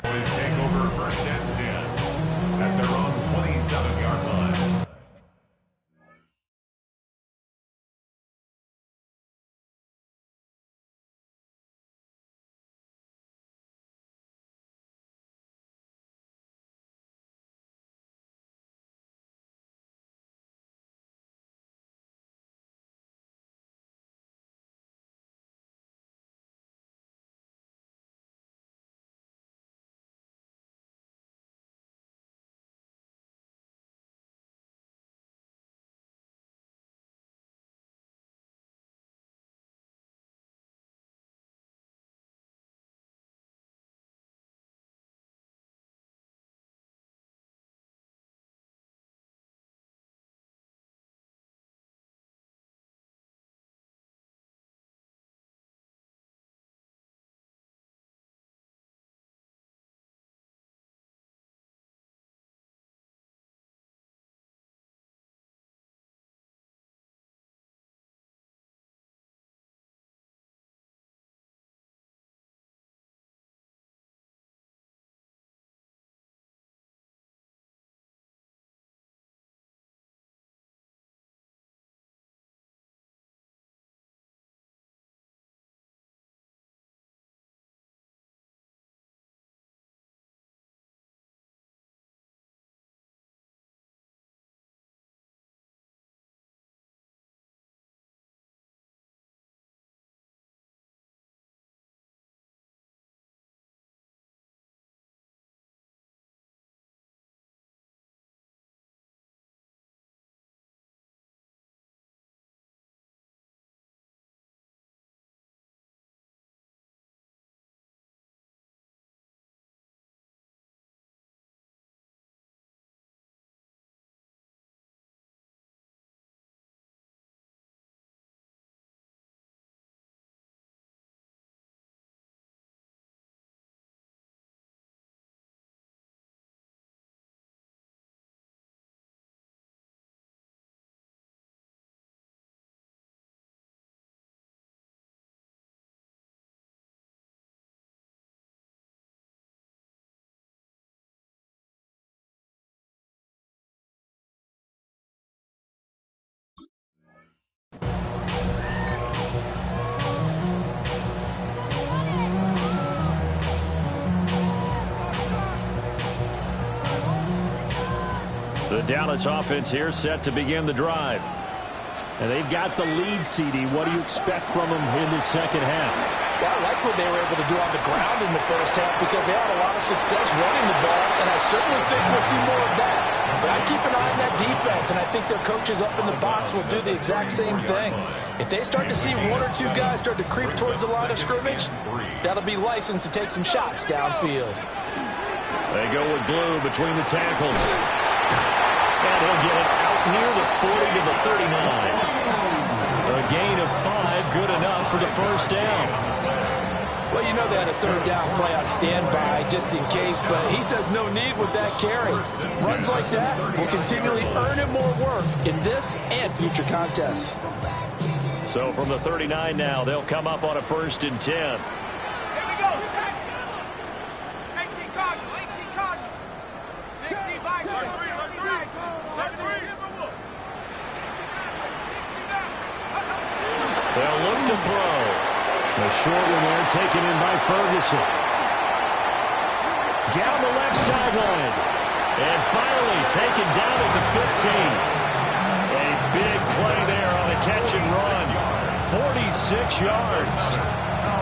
Cowboys take over first and 10 at their own 27-yard line. The Dallas offense here set to begin the drive. And they've got the lead, CD. What do you expect from them in the second half? Well, I like what they were able to do on the ground in the first half because they had a lot of success running the ball, and I certainly think we'll see more of that. But I keep an eye on that defense, and I think their coaches up in the box will do the exact same thing. If they start to see one or two guys start to creep towards the line of scrimmage, that'll be licensed to take some shots downfield. They go with Blue between the tackles. And he'll get it out near the 40 to the 39. A gain of 5, good enough for the first down. Well, you know they had a third down play on standby just in case, but he says no need with that carry. Runs like that will continually earn him more work in this and future contests. So from the 39 now, they'll come up on a 1st and 10. Here we go, set. 18 Cardinal, 18 Cardinal. 60 by 63. They'll look to throw. The short one there taken in by Ferguson. Down the left sideline. And finally taken down at the 15. A big play there on the catch and run. 46 yards.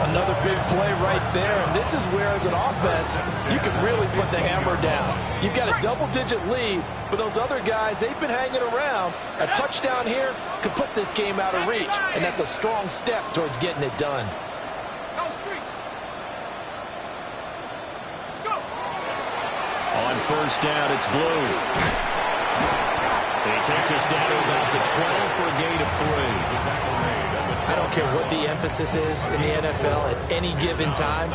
Another big play right there, and this is where, as an offense, you can really put the hammer down. You've got a double-digit lead, but those other guys, they've been hanging around. A touchdown here could put this game out of reach, and that's a strong step towards getting it done. On 1st down, it's Blue. He takes us down to about the 12 for a gain of 3. I don't care what the emphasis is in the NFL at any given time.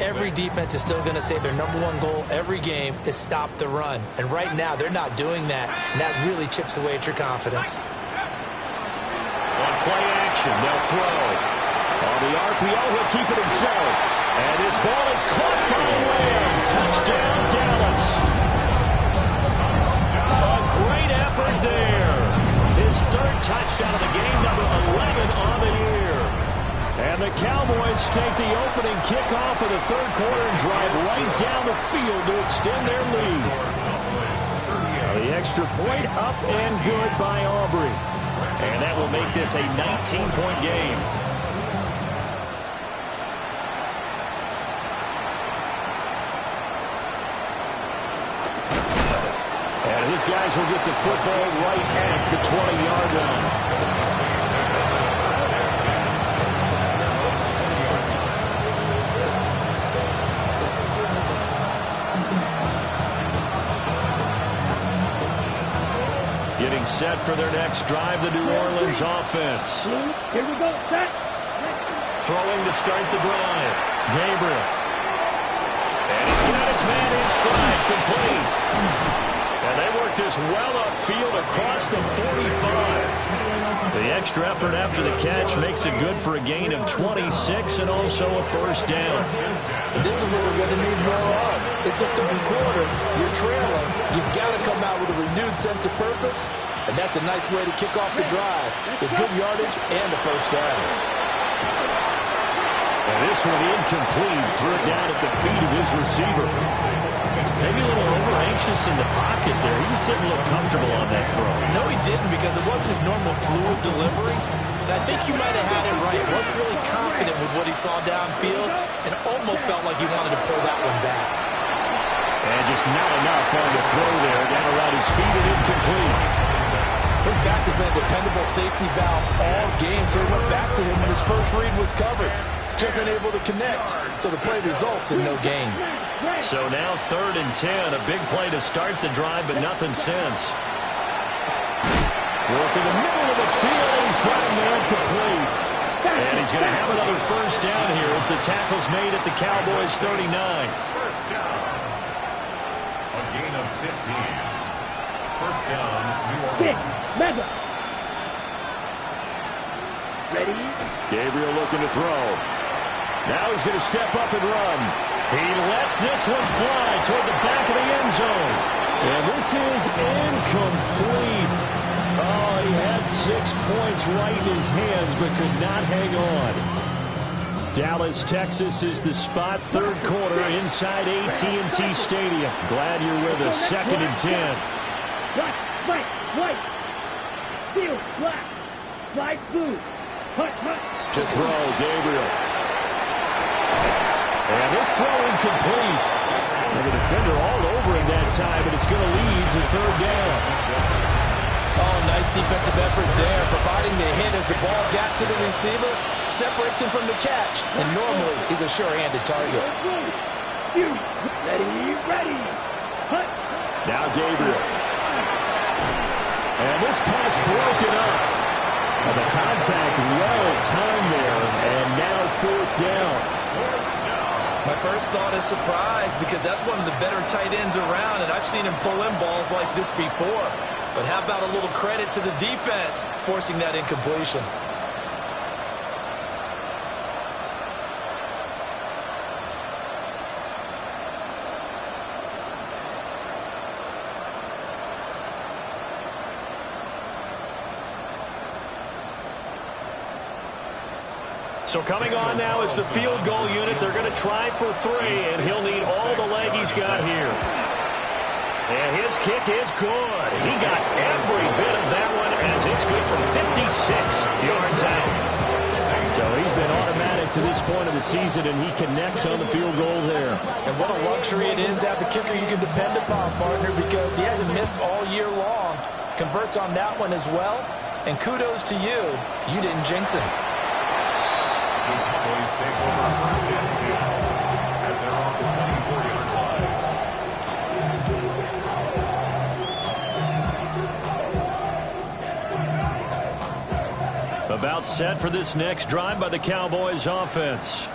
Every defense is still going to say their #1 goal every game is stop the run. And right now, they're not doing that, and that really chips away at your confidence. On play action, they'll throw. On the RPO, he'll keep it himself. And his ball is caught by Lamb. Touchdown, Dallas. A great effort there. His 3rd touchdown of the game, number 11 on the year. And the Cowboys take the opening kickoff of the 3rd quarter and drive right down the field to extend their lead. The extra point up and good by Aubrey. And that will make this a 19-point game. And his guys will get the football right at the 20-yard line. Getting set for their next drive, the New Orleans offense. Here we go, set. Throwing to start the drive. Gabriel. And he's got his man in stride, complete. And they work this well upfield across the 45. The extra effort after the catch makes it good for a gain of 26 and also a 1st down. And this is what we're going to need more of. It's the 3rd quarter. You're trailing. You've got to come out with a renewed sense of purpose, and that's a nice way to kick off the drive with good yardage and the 1st down. And this one incomplete. Threw it down at the feet of his receiver. Maybe a little over-anxious in the pocket there. He just didn't look comfortable on that throw. No, he didn't, because it wasn't his normal fluid delivery. And I think you might have had it right. He wasn't really confident with what he saw downfield and almost felt like he wanted to pull that one back. And just not enough on the throw there. Down around his feet and incomplete. His back has been a dependable safety valve all game, so he went back to him when his first read was covered. Just unable to connect, so the play results in no gain. So now 3rd and 10, a big play to start the drive, but nothing since. Work in the middle of the field, and he's got a man complete. And he's going to have another 1st down here as the tackle's made at the Cowboys' 39. 1st down. A gain of 15. 1st down, New Orleans. Mega. Ready? Gabriel looking to throw. Now he's going to step up and run. He lets this one fly toward the back of the end zone. And this is incomplete. Oh, he had 6 points right in his hands, but could not hang on. Dallas, Texas is the spot. 3rd quarter inside AT&T Stadium. Glad you're with us. 2nd and 10. Black, white, white. Steel, black. Slide blue. Hut, hut. To throw, Gabriel. And this throw incomplete. And the defender all over him that time, and it's going to lead to third down. Oh, nice defensive effort there, providing the hit as the ball got to the receiver, separates him from the catch, and normally he's a sure-handed target. Ready. Hut. Now Gabriel. And this pass broken up. And the contact well timed there, and now fourth down. My first thought is surprise because that's one of the better tight ends around, and I've seen him pull in balls like this before. But how about a little credit to the defense forcing that incompletion? So coming on now is the field goal unit. They're going to try for 3, and he'll need all the leg he's got here. And his kick is good. He got every bit of that one as it's good from 56 yards out. So he's been automatic to this point of the season, and he connects on the field goal there. And what a luxury it is to have a kicker you can depend upon, partner, because he hasn't missed all year long. Converts on that one as well. And kudos to you. You didn't jinx him. Cowboys take over first and 10 as they're on the 24-yard line. About set for this next drive by the Cowboys offense.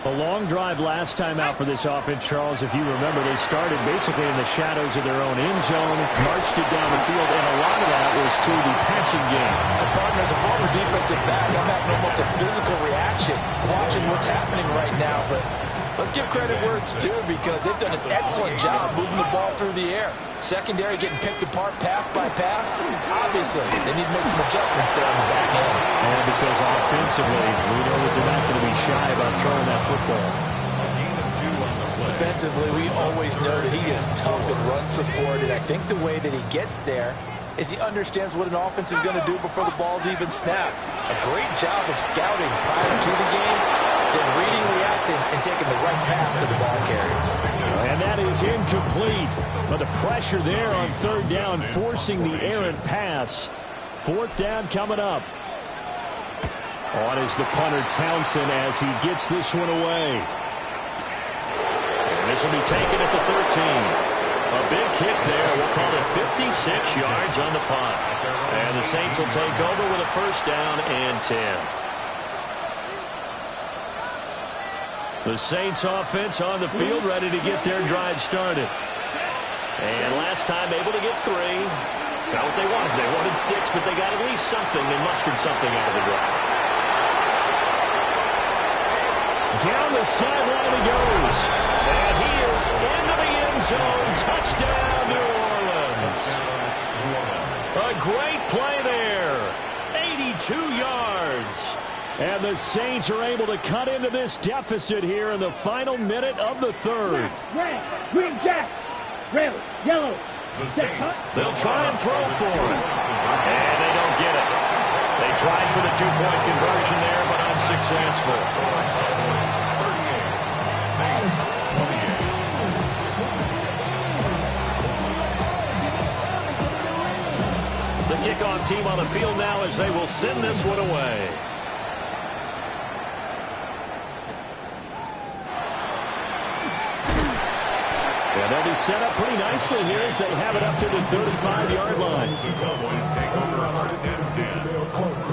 A long drive last time out for this offense, Charles. If you remember, they started basically in the shadows of their own end zone, marched it down the field, and a lot of that was through the passing game. The partner's a former defensive back. I'm having almost a physical reaction watching what's happening right now. But let's give credit where it's due because they've done an excellent job moving the ball through the air. Secondary getting picked apart pass by pass. Obviously, they need to make some adjustments there on the back end. And because offensively, we know that they're not going to be shy about throwing that football. Defensively, we always know that he is tough in run support, and I think the way that he gets there is he understands what an offense is going to do before the ball's even snapped. A great job of scouting prior to the game, then reading, reacting, and taking the right path to the ball carrier. And that is incomplete. But the pressure there on third down, forcing the errant pass. Fourth down coming up. On is the punter Townsend as he gets this one away. And this will be taken at the 13. A big kick there. We'll call it 56 yards on the punt. And the Saints will take over with a first down and 10. The Saints offense on the field ready to get their drive started. And last time able to get 3. That's not what they wanted. They wanted 6, but they got at least something. They mustered something out of the drive. Down the sideline he goes. And he is into the end zone. Touchdown, New Orleans. A great play there. 82 yards. And the Saints are able to cut into this deficit here in the final minute of the third. Red, green, jack, red, yellow. The Saints. They'll try and throw for it. And they don't get it. They tried for the 2-point conversion there, but unsuccessful. The kickoff team on the field now as they will send this one away. And they'll be set up pretty nicely here as they have it up to the 35-yard line. The Cowboys take over first and 10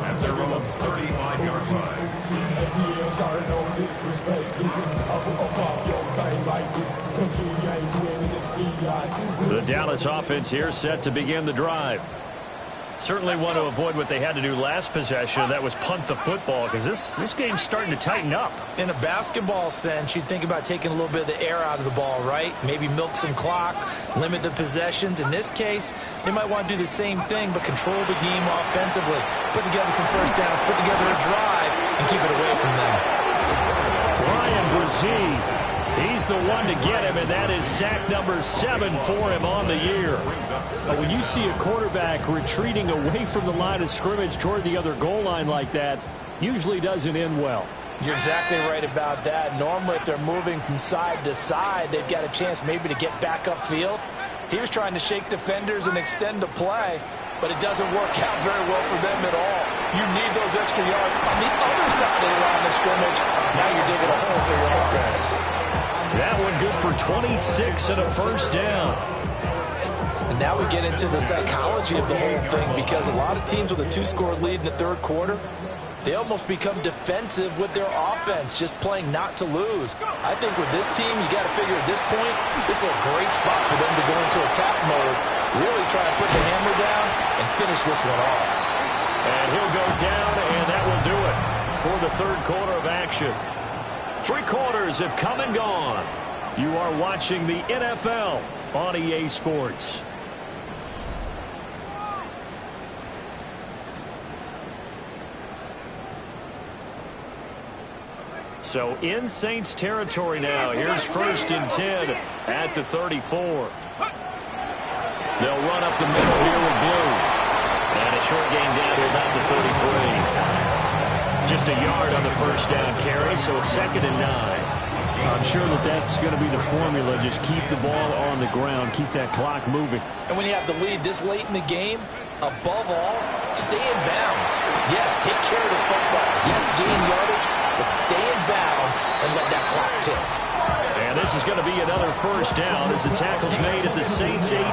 at their own 35-yard line. The Dallas offense here set to begin the drive. Certainly want to avoid what they had to do last possession, and that was punt the football, because this game's starting to tighten up. In a basketball sense, you'd think about taking a little bit of the air out of the ball, right? Maybe milk some clock, limit the possessions. In this case, they might want to do the same thing, but control the game offensively. Put together some first downs, put together a drive, and keep it away from them. Brian Brzee He's the one to get him, and that is sack number 7 for him on the year. When you see a quarterback retreating away from the line of scrimmage toward the other goal line like that, usually doesn't end well. You're exactly right about that. Normally, if they're moving from side to side, they've got a chance maybe to get back upfield. He was trying to shake defenders and extend the play, but it doesn't work out very well for them at all. You need those extra yards on the other side of the line of scrimmage. Now you're digging a hole for your offense. That one good for 26 and a first down. And now we get into the psychology of the whole thing, because a lot of teams with a 2-score lead in the third quarter, they almost become defensive with their offense, just playing not to lose. I think with this team, you got to figure at this point, this is a great spot for them to go into attack mode, really try to put the hammer down and finish this one off. And he'll go down, and that will do it for the third quarter of action. 3 quarters have come and gone. You are watching the NFL on EA Sports. So in Saints territory now. Here's 1st and 10 at the 34. They'll run up the middle here with Blue. And a short gain down to about the 33. Just a yard on the first down carry, so it's 2nd and 9. I'm sure that's going to be the formula. Just keep the ball on the ground. Keep that clock moving. And when you have the lead this late in the game, above all, stay in bounds. Yes, take care of the football. Yes, gain yardage, but stay in bounds and let that clock tick. And this is going to be another first down as the tackle's made at the Saints 18.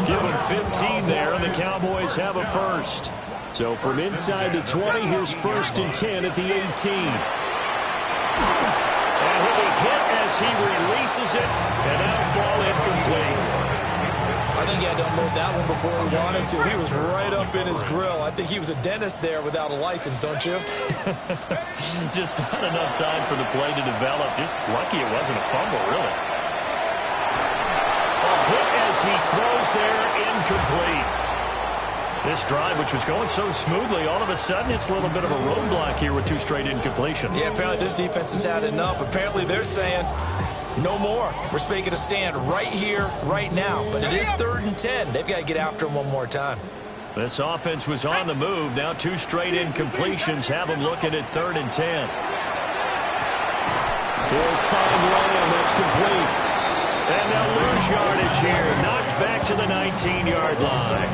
Give them 15 there, and the Cowboys have a first. So from inside the 20, here's 1st and 10 at the 18. And he'll be hit as he releases it, and that'll fall incomplete. I think he had to unload that one before he wanted to. He was right up in his grill. I think he was a dentist there without a license, don't you? Just not enough time for the play to develop. Just lucky it wasn't a fumble, really. A hit as he throws there, incomplete. This drive, which was going so smoothly, all of a sudden it's a little bit of a roadblock here with 2 straight incompletions. Yeah, apparently this defense has had enough. Apparently they're saying, no more. We're making a stand right here, right now. But it is 3rd and 10. They've got to get after him one more time. This offense was on the move. Now 2 straight incompletions have them looking at 3rd and 10. He'll find Lamb. That's complete. And they'll lose yardage here. Knocked back to the 19-yard line.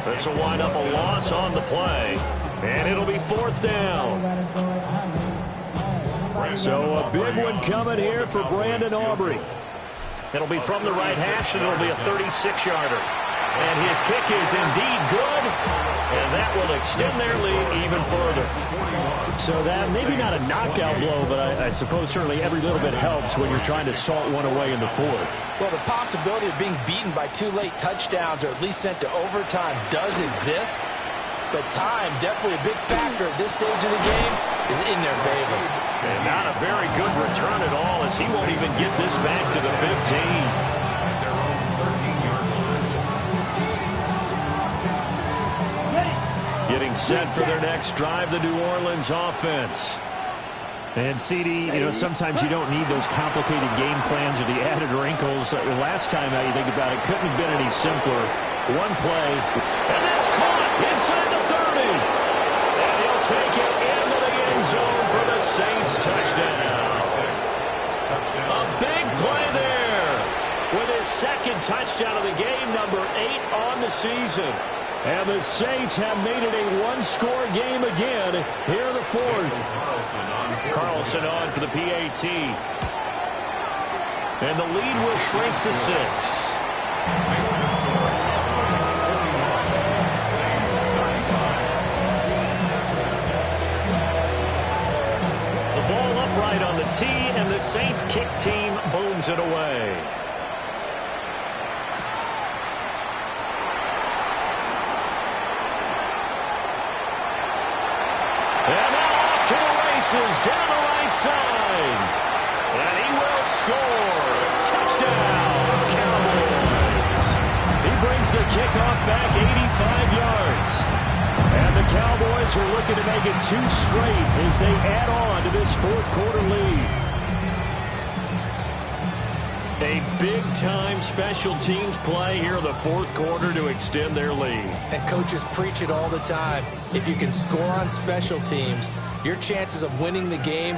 This will wind up a loss on the play. And it'll be 4th down. So a big one coming here for Brandon Aubrey. It'll be from the right hash, and it'll be a 36-yarder. And his kick is indeed good, and that will extend their lead even further. So that, maybe not a knockout blow, but I suppose certainly every little bit helps when you're trying to salt one away in the 4th. Well, the possibility of being beaten by 2 late touchdowns or at least sent to overtime does exist. But time, definitely a big factor at this stage of the game, is in their favor. And not a very good return at all, as he won't even get this back to the 15. Getting set for their next drive, the New Orleans offense. And CD, sometimes you don't need those complicated game plans or the added wrinkles. Last time out, you think about it, couldn't have been any simpler. One play. And that's caught inside the 30. And he'll take it into the end zone for the Saints touchdown. A big play there with his 2nd touchdown of the game, number 8 on the season. And the Saints have made it a 1-score game again here in the 4th. Carlson on for the PAT. And the lead will shrink to 6. The ball upright on the tee, and the Saints kick team booms it away. And now off to the races down the right side. And he will score. Touchdown, Cowboys. He brings the kickoff back 85 yards. And the Cowboys are looking to make it 2 straight as they add on to this 4th quarter lead. A big-time special teams play here in the fourth quarter to extend their lead. And coaches preach it all the time. If you can score on special teams, your chances of winning the game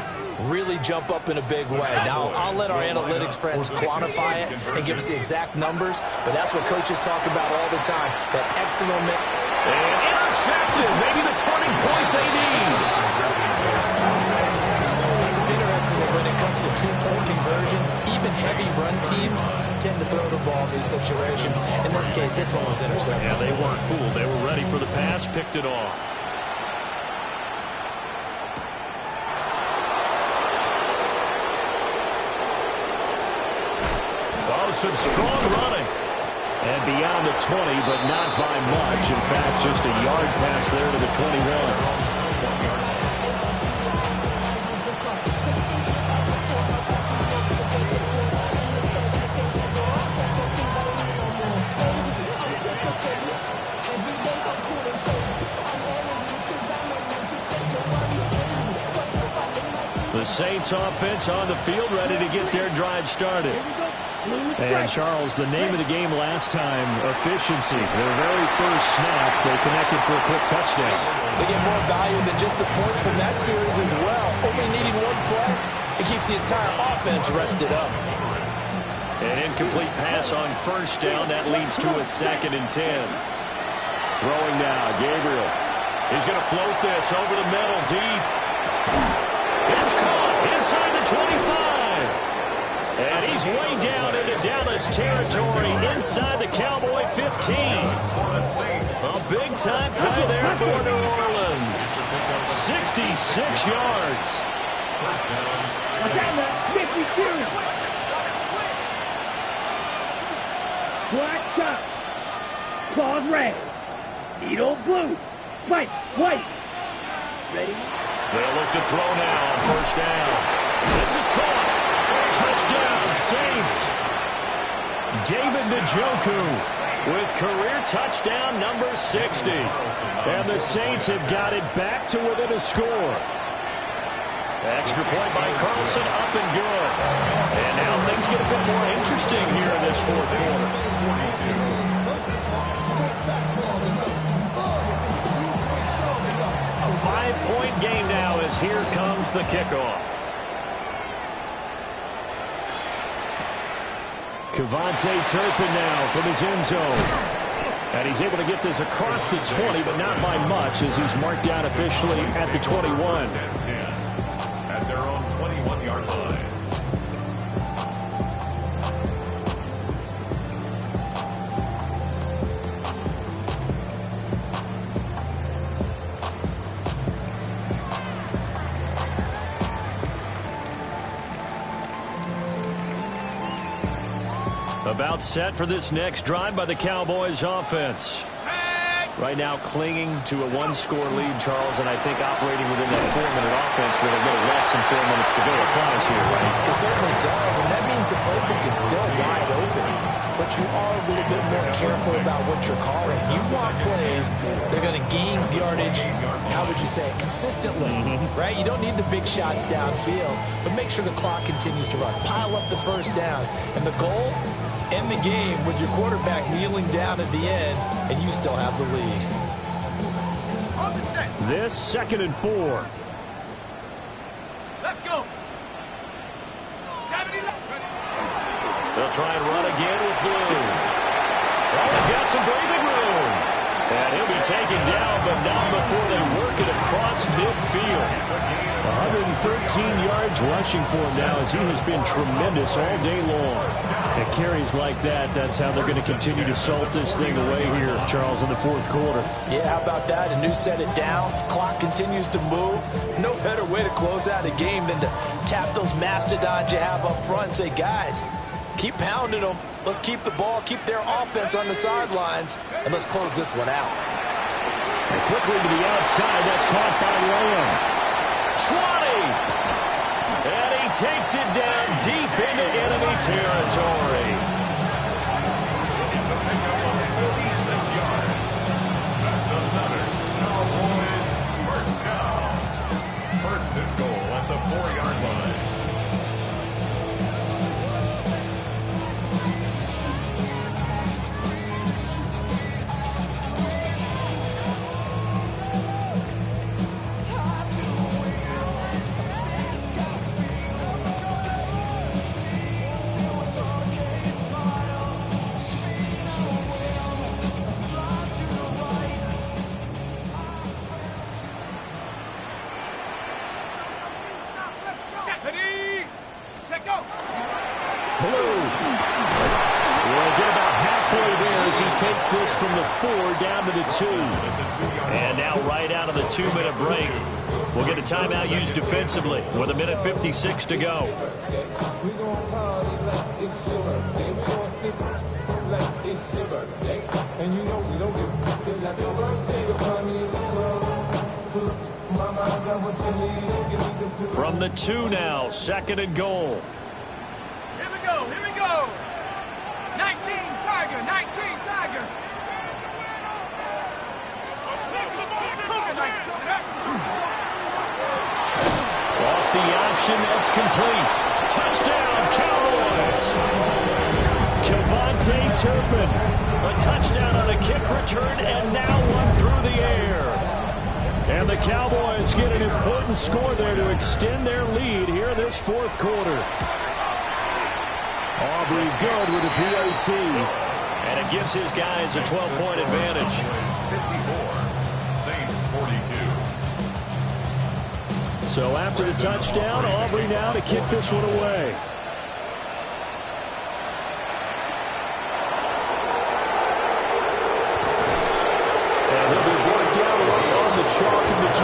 really jump up in a big way. Now, I'll let our analytics friends quantify it and give us the exact numbers, but that's what coaches talk about all the time, that extra moment. And intercepted, maybe the turning point they need. It's interesting that when it comes to two-point conversions, even heavy run teams tend to throw the ball in these situations. In this case, this one was intercepted. Yeah, they weren't fooled. They were ready for the pass, picked it off. Oh, some strong running. And beyond the 20, but not by much. In fact, just a yard pass there to the 21. The Saints offense on the field, ready to get their drive started. And, Charles, the name of the game last time, efficiency. Their very first snap, they connected for a quick touchdown. They get more value than just the points from that series as well. Only needing one play, it keeps the entire offense rested up. An incomplete pass on first down. That leads to a 2nd and 10. Throwing now, Gabriel. He's going to float this over the middle, deep. It's caught inside the 25. And he's way down into Dallas territory inside the Cowboy 15. A big-time play there for New Orleans. 66 yards. Black top. Claws red. Needle blue. Spike white. Ready? They'll look to throw now on first down. This is caught. Touchdown, Saints. David Njoku with career touchdown number 60. And the Saints have got it back to within a score. Extra point by Carlson, up and good. And now things get a bit more interesting here in this fourth quarter. A 5-point game now as here comes the kickoff. Kevontae Turpin now from his end zone. And he's able to get this across the 20, but not by much as he's marked down officially at the 21. At their own 21-yard line. About set for this next drive by the Cowboys offense. Right now clinging to a one-score lead, Charles, and I think operating within that 4-minute offense with a little less than 4 minutes to go applies here, right? It certainly does, and that means the playbook is still wide open. But you are a little bit more careful about what you're calling. You want plays, they're going to gain yardage, how would you say it, consistently, right? You don't need the big shots downfield, but make sure the clock continues to run. Pile up the first downs, and the goal, end the game with your quarterback kneeling down at the end, and you still have the lead. This 2nd and 4. Let's go. 70 left. They'll try and run again with Blue. Well, he's got some breathing room. And he'll be taken down, but not before they work it across midfield. 113 yards rushing for him now as he has been tremendous all day long. At carries like that, that's how they're going to continue to salt this thing away here, Charles, in the fourth quarter. Yeah, how about that? A new set of downs. Clock continues to move. No better way to close out a game than to tap those mastodons you have up front and say, guys, keep pounding them. Let's keep the ball, keep their offense on the sidelines, and let's close this one out. And quickly to the outside, that's caught by Lamb. 20! And he takes it down deep into enemy territory. It's a pickup of 36 yards. That's another Cowboys first down. First and goal at the 4-yard line. blue. We'll get about halfway there as he takes this from the 4 down to the 2. And now right out of the 2-minute break, we'll get a timeout used defensively with 1:56 to go. From the 2 now, 2nd and goal. Here we go, here we go. 19 Tiger, 19 Tiger. Off the option, that's complete. Touchdown, Cowboys. Kevontae Turpin, a touchdown on a kick return, and now one through the air. And the Cowboys get an important score there to extend their lead here in this 4th quarter. Aubrey good with a PAT. And it gives his guys a 12-point advantage. 54, Saints 42. So after the touchdown, Aubrey now to kick this one away. And he'll be brought down right on the chalk of the 20.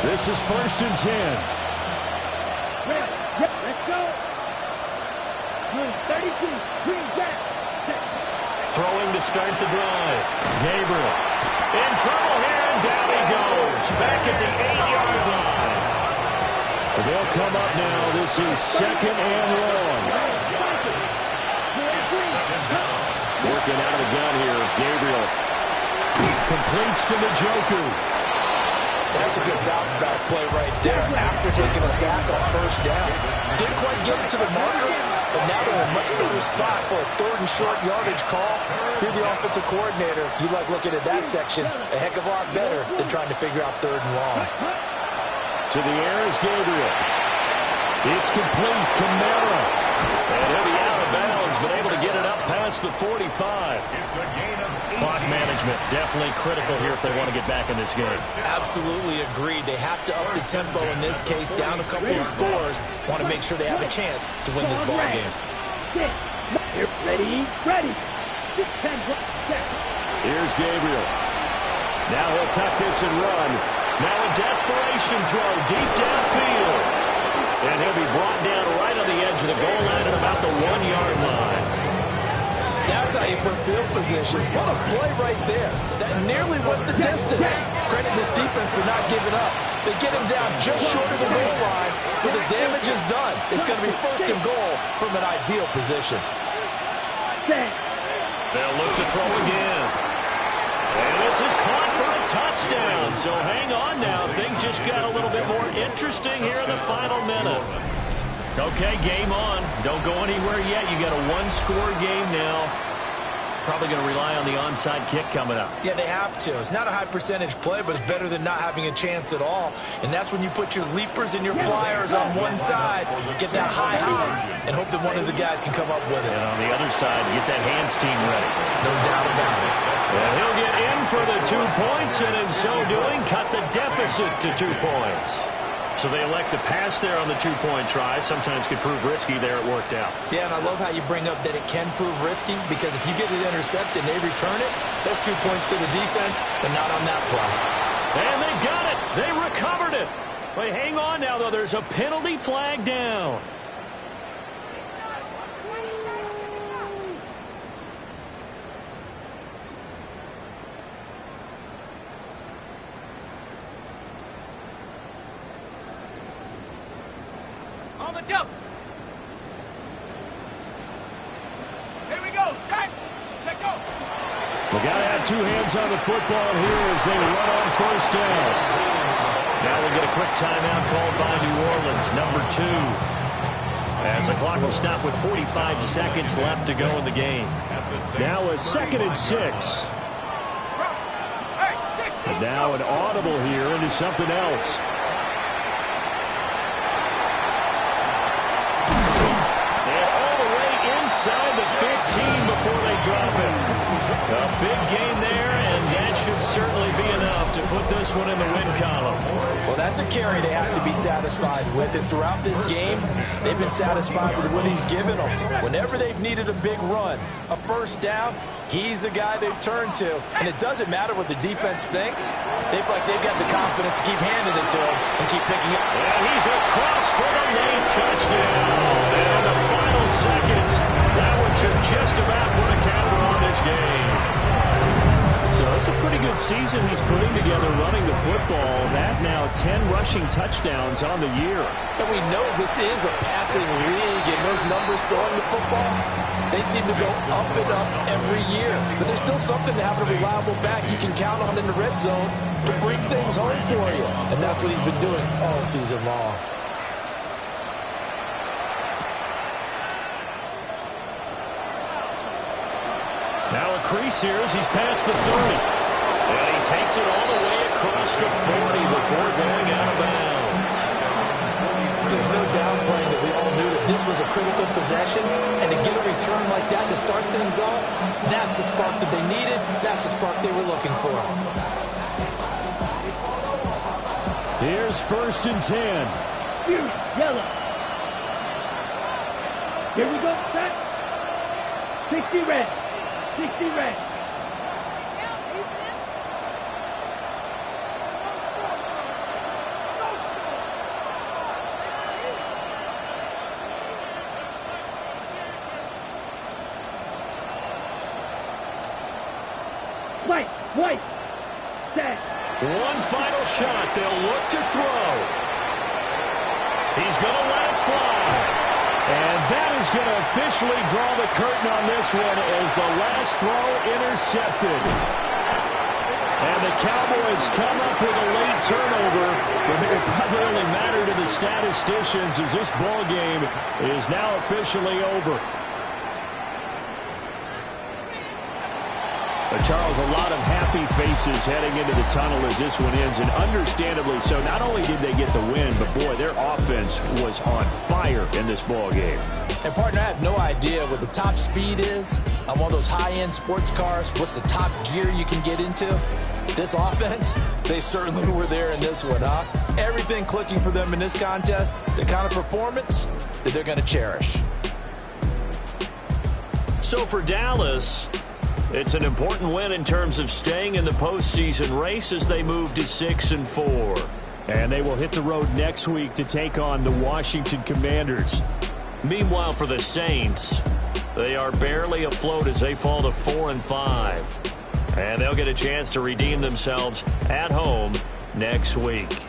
This is 1st and 10. Yep, let's go. 32, green jack. Throwing to start the drive. Gabriel in trouble here, and down he goes. Back at the 8-yard line. They'll come up now. This is 2nd and long. Working out of the gun here. Gabriel completes to Njoku. That's a good bounce-back play right there after taking a sack on 1st down. Didn't quite get it to the marker, but now they're in a much better spot for a 3rd and short yardage call. If you're the offensive coordinator, you like looking at that section a heck of a lot better than trying to figure out 3rd and long. To the air is Gabriel. It's complete. Kamara. And he'll be out of bounds, but able to get it up past the 45. It's a gain of 18. Clock management definitely critical here if they want to get back in this game. Absolutely agreed. They have to up the tempo in this case, down a couple of scores. Want to make sure they have a chance to win this ball game. Ready. Here's Gabriel. Now he'll tuck this and run. Now a desperation throw deep downfield. And he'll be brought down right on the edge of the goal line at about the 1-yard line. That's how you put field position. What a play right there. That nearly went the distance. Credit this defense for not giving up. They get him down just short of the goal line. But the damage is done. It's going to be 1st and goal from an ideal position. They'll look to throw again. And this is caught for a touchdown. So hang on now. Things just got a little bit more interesting here in the final minute. Okay, game on. Don't go anywhere yet. You got a 1-score game now. Probably going to rely on the onside kick coming up. Yeah, they have to. It's not a high percentage play, but it's better than not having a chance at all. And that's when you put your leapers and your flyers on one side, get that high hop, and hope that one of the guys can come up with it. And on the other side, get that hands team ready. No doubt about it. And he'll get in for the 2 points, and in so doing, cut the deficit to 2 points. So they elect to pass there on the 2-point try. Sometimes could prove risky there. It worked out. Yeah, and I love how you bring up that it can prove risky, because if you get it intercepted and they return it, that's 2 points for the defense, but not on that play. And they got it. They recovered it. Wait, hang on now, though. There's a penalty flag down. On the double. Here we go. Set. Check go. We got to have 2 hands on the football here as they run on 1st down. Now we'll get a quick timeout called by New Orleans, number 2. As the clock will stop with 45 seconds left to go in the game. Now a 2nd and 6. And now an audible here into something else. Inside put this one in the win column. Well, that's a carry they have to be satisfied with. And throughout this game, they've been satisfied with what he's given them. Whenever they've needed a big run, a first down, he's the guy they've turned to. And it doesn't matter what the defense thinks. They feel like they've got the confidence to keep handing it to him and keep picking up. And he's across for the late touchdown. And the final seconds, that one should just about put a counter on this game. So it's a pretty good season he's putting together running the football. That now 10 rushing touchdowns on the year. And we know this is a passing league, and those numbers throwing the football, they seem to go up and up every year. But there's still something to have a reliable back you can count on in the red zone to bring things home for you. And that's what he's been doing all season long. Now a crease here as he's past the 30. And he takes it all the way across the 40 before going out of bounds. There's no downplaying that we all knew that this was a critical possession, and to get a return like that to start things off, that's the spark that they needed. That's the spark they were looking for. Here's 1st and 10. Huge yellow. Here we go, set. 60 red. 60 red. White. Set. One final shot. They'll look to throw. He's going to let it fly. And that is going to officially draw the curtain on this one as the last throw intercepted. And the Cowboys come up with a late turnover, but it will probably only matter to the statisticians as this ball game is now officially over. But Charles, a lot of happy faces heading into the tunnel as this one ends, and understandably so. Not only did they get the win, but boy, their offense was on fire in this ball game. And partner, I have no idea what the top speed is on one of those high-end sports cars. What's the top gear you can get into? This offense, they certainly were there in this one, huh? Everything clicking for them in this contest, the kind of performance that they're going to cherish. So for Dallas, it's an important win in terms of staying in the postseason race as they move to 6-4. And they will hit the road next week to take on the Washington Commanders. Meanwhile, for the Saints, they are barely afloat as they fall to 4-5. And they'll get a chance to redeem themselves at home next week.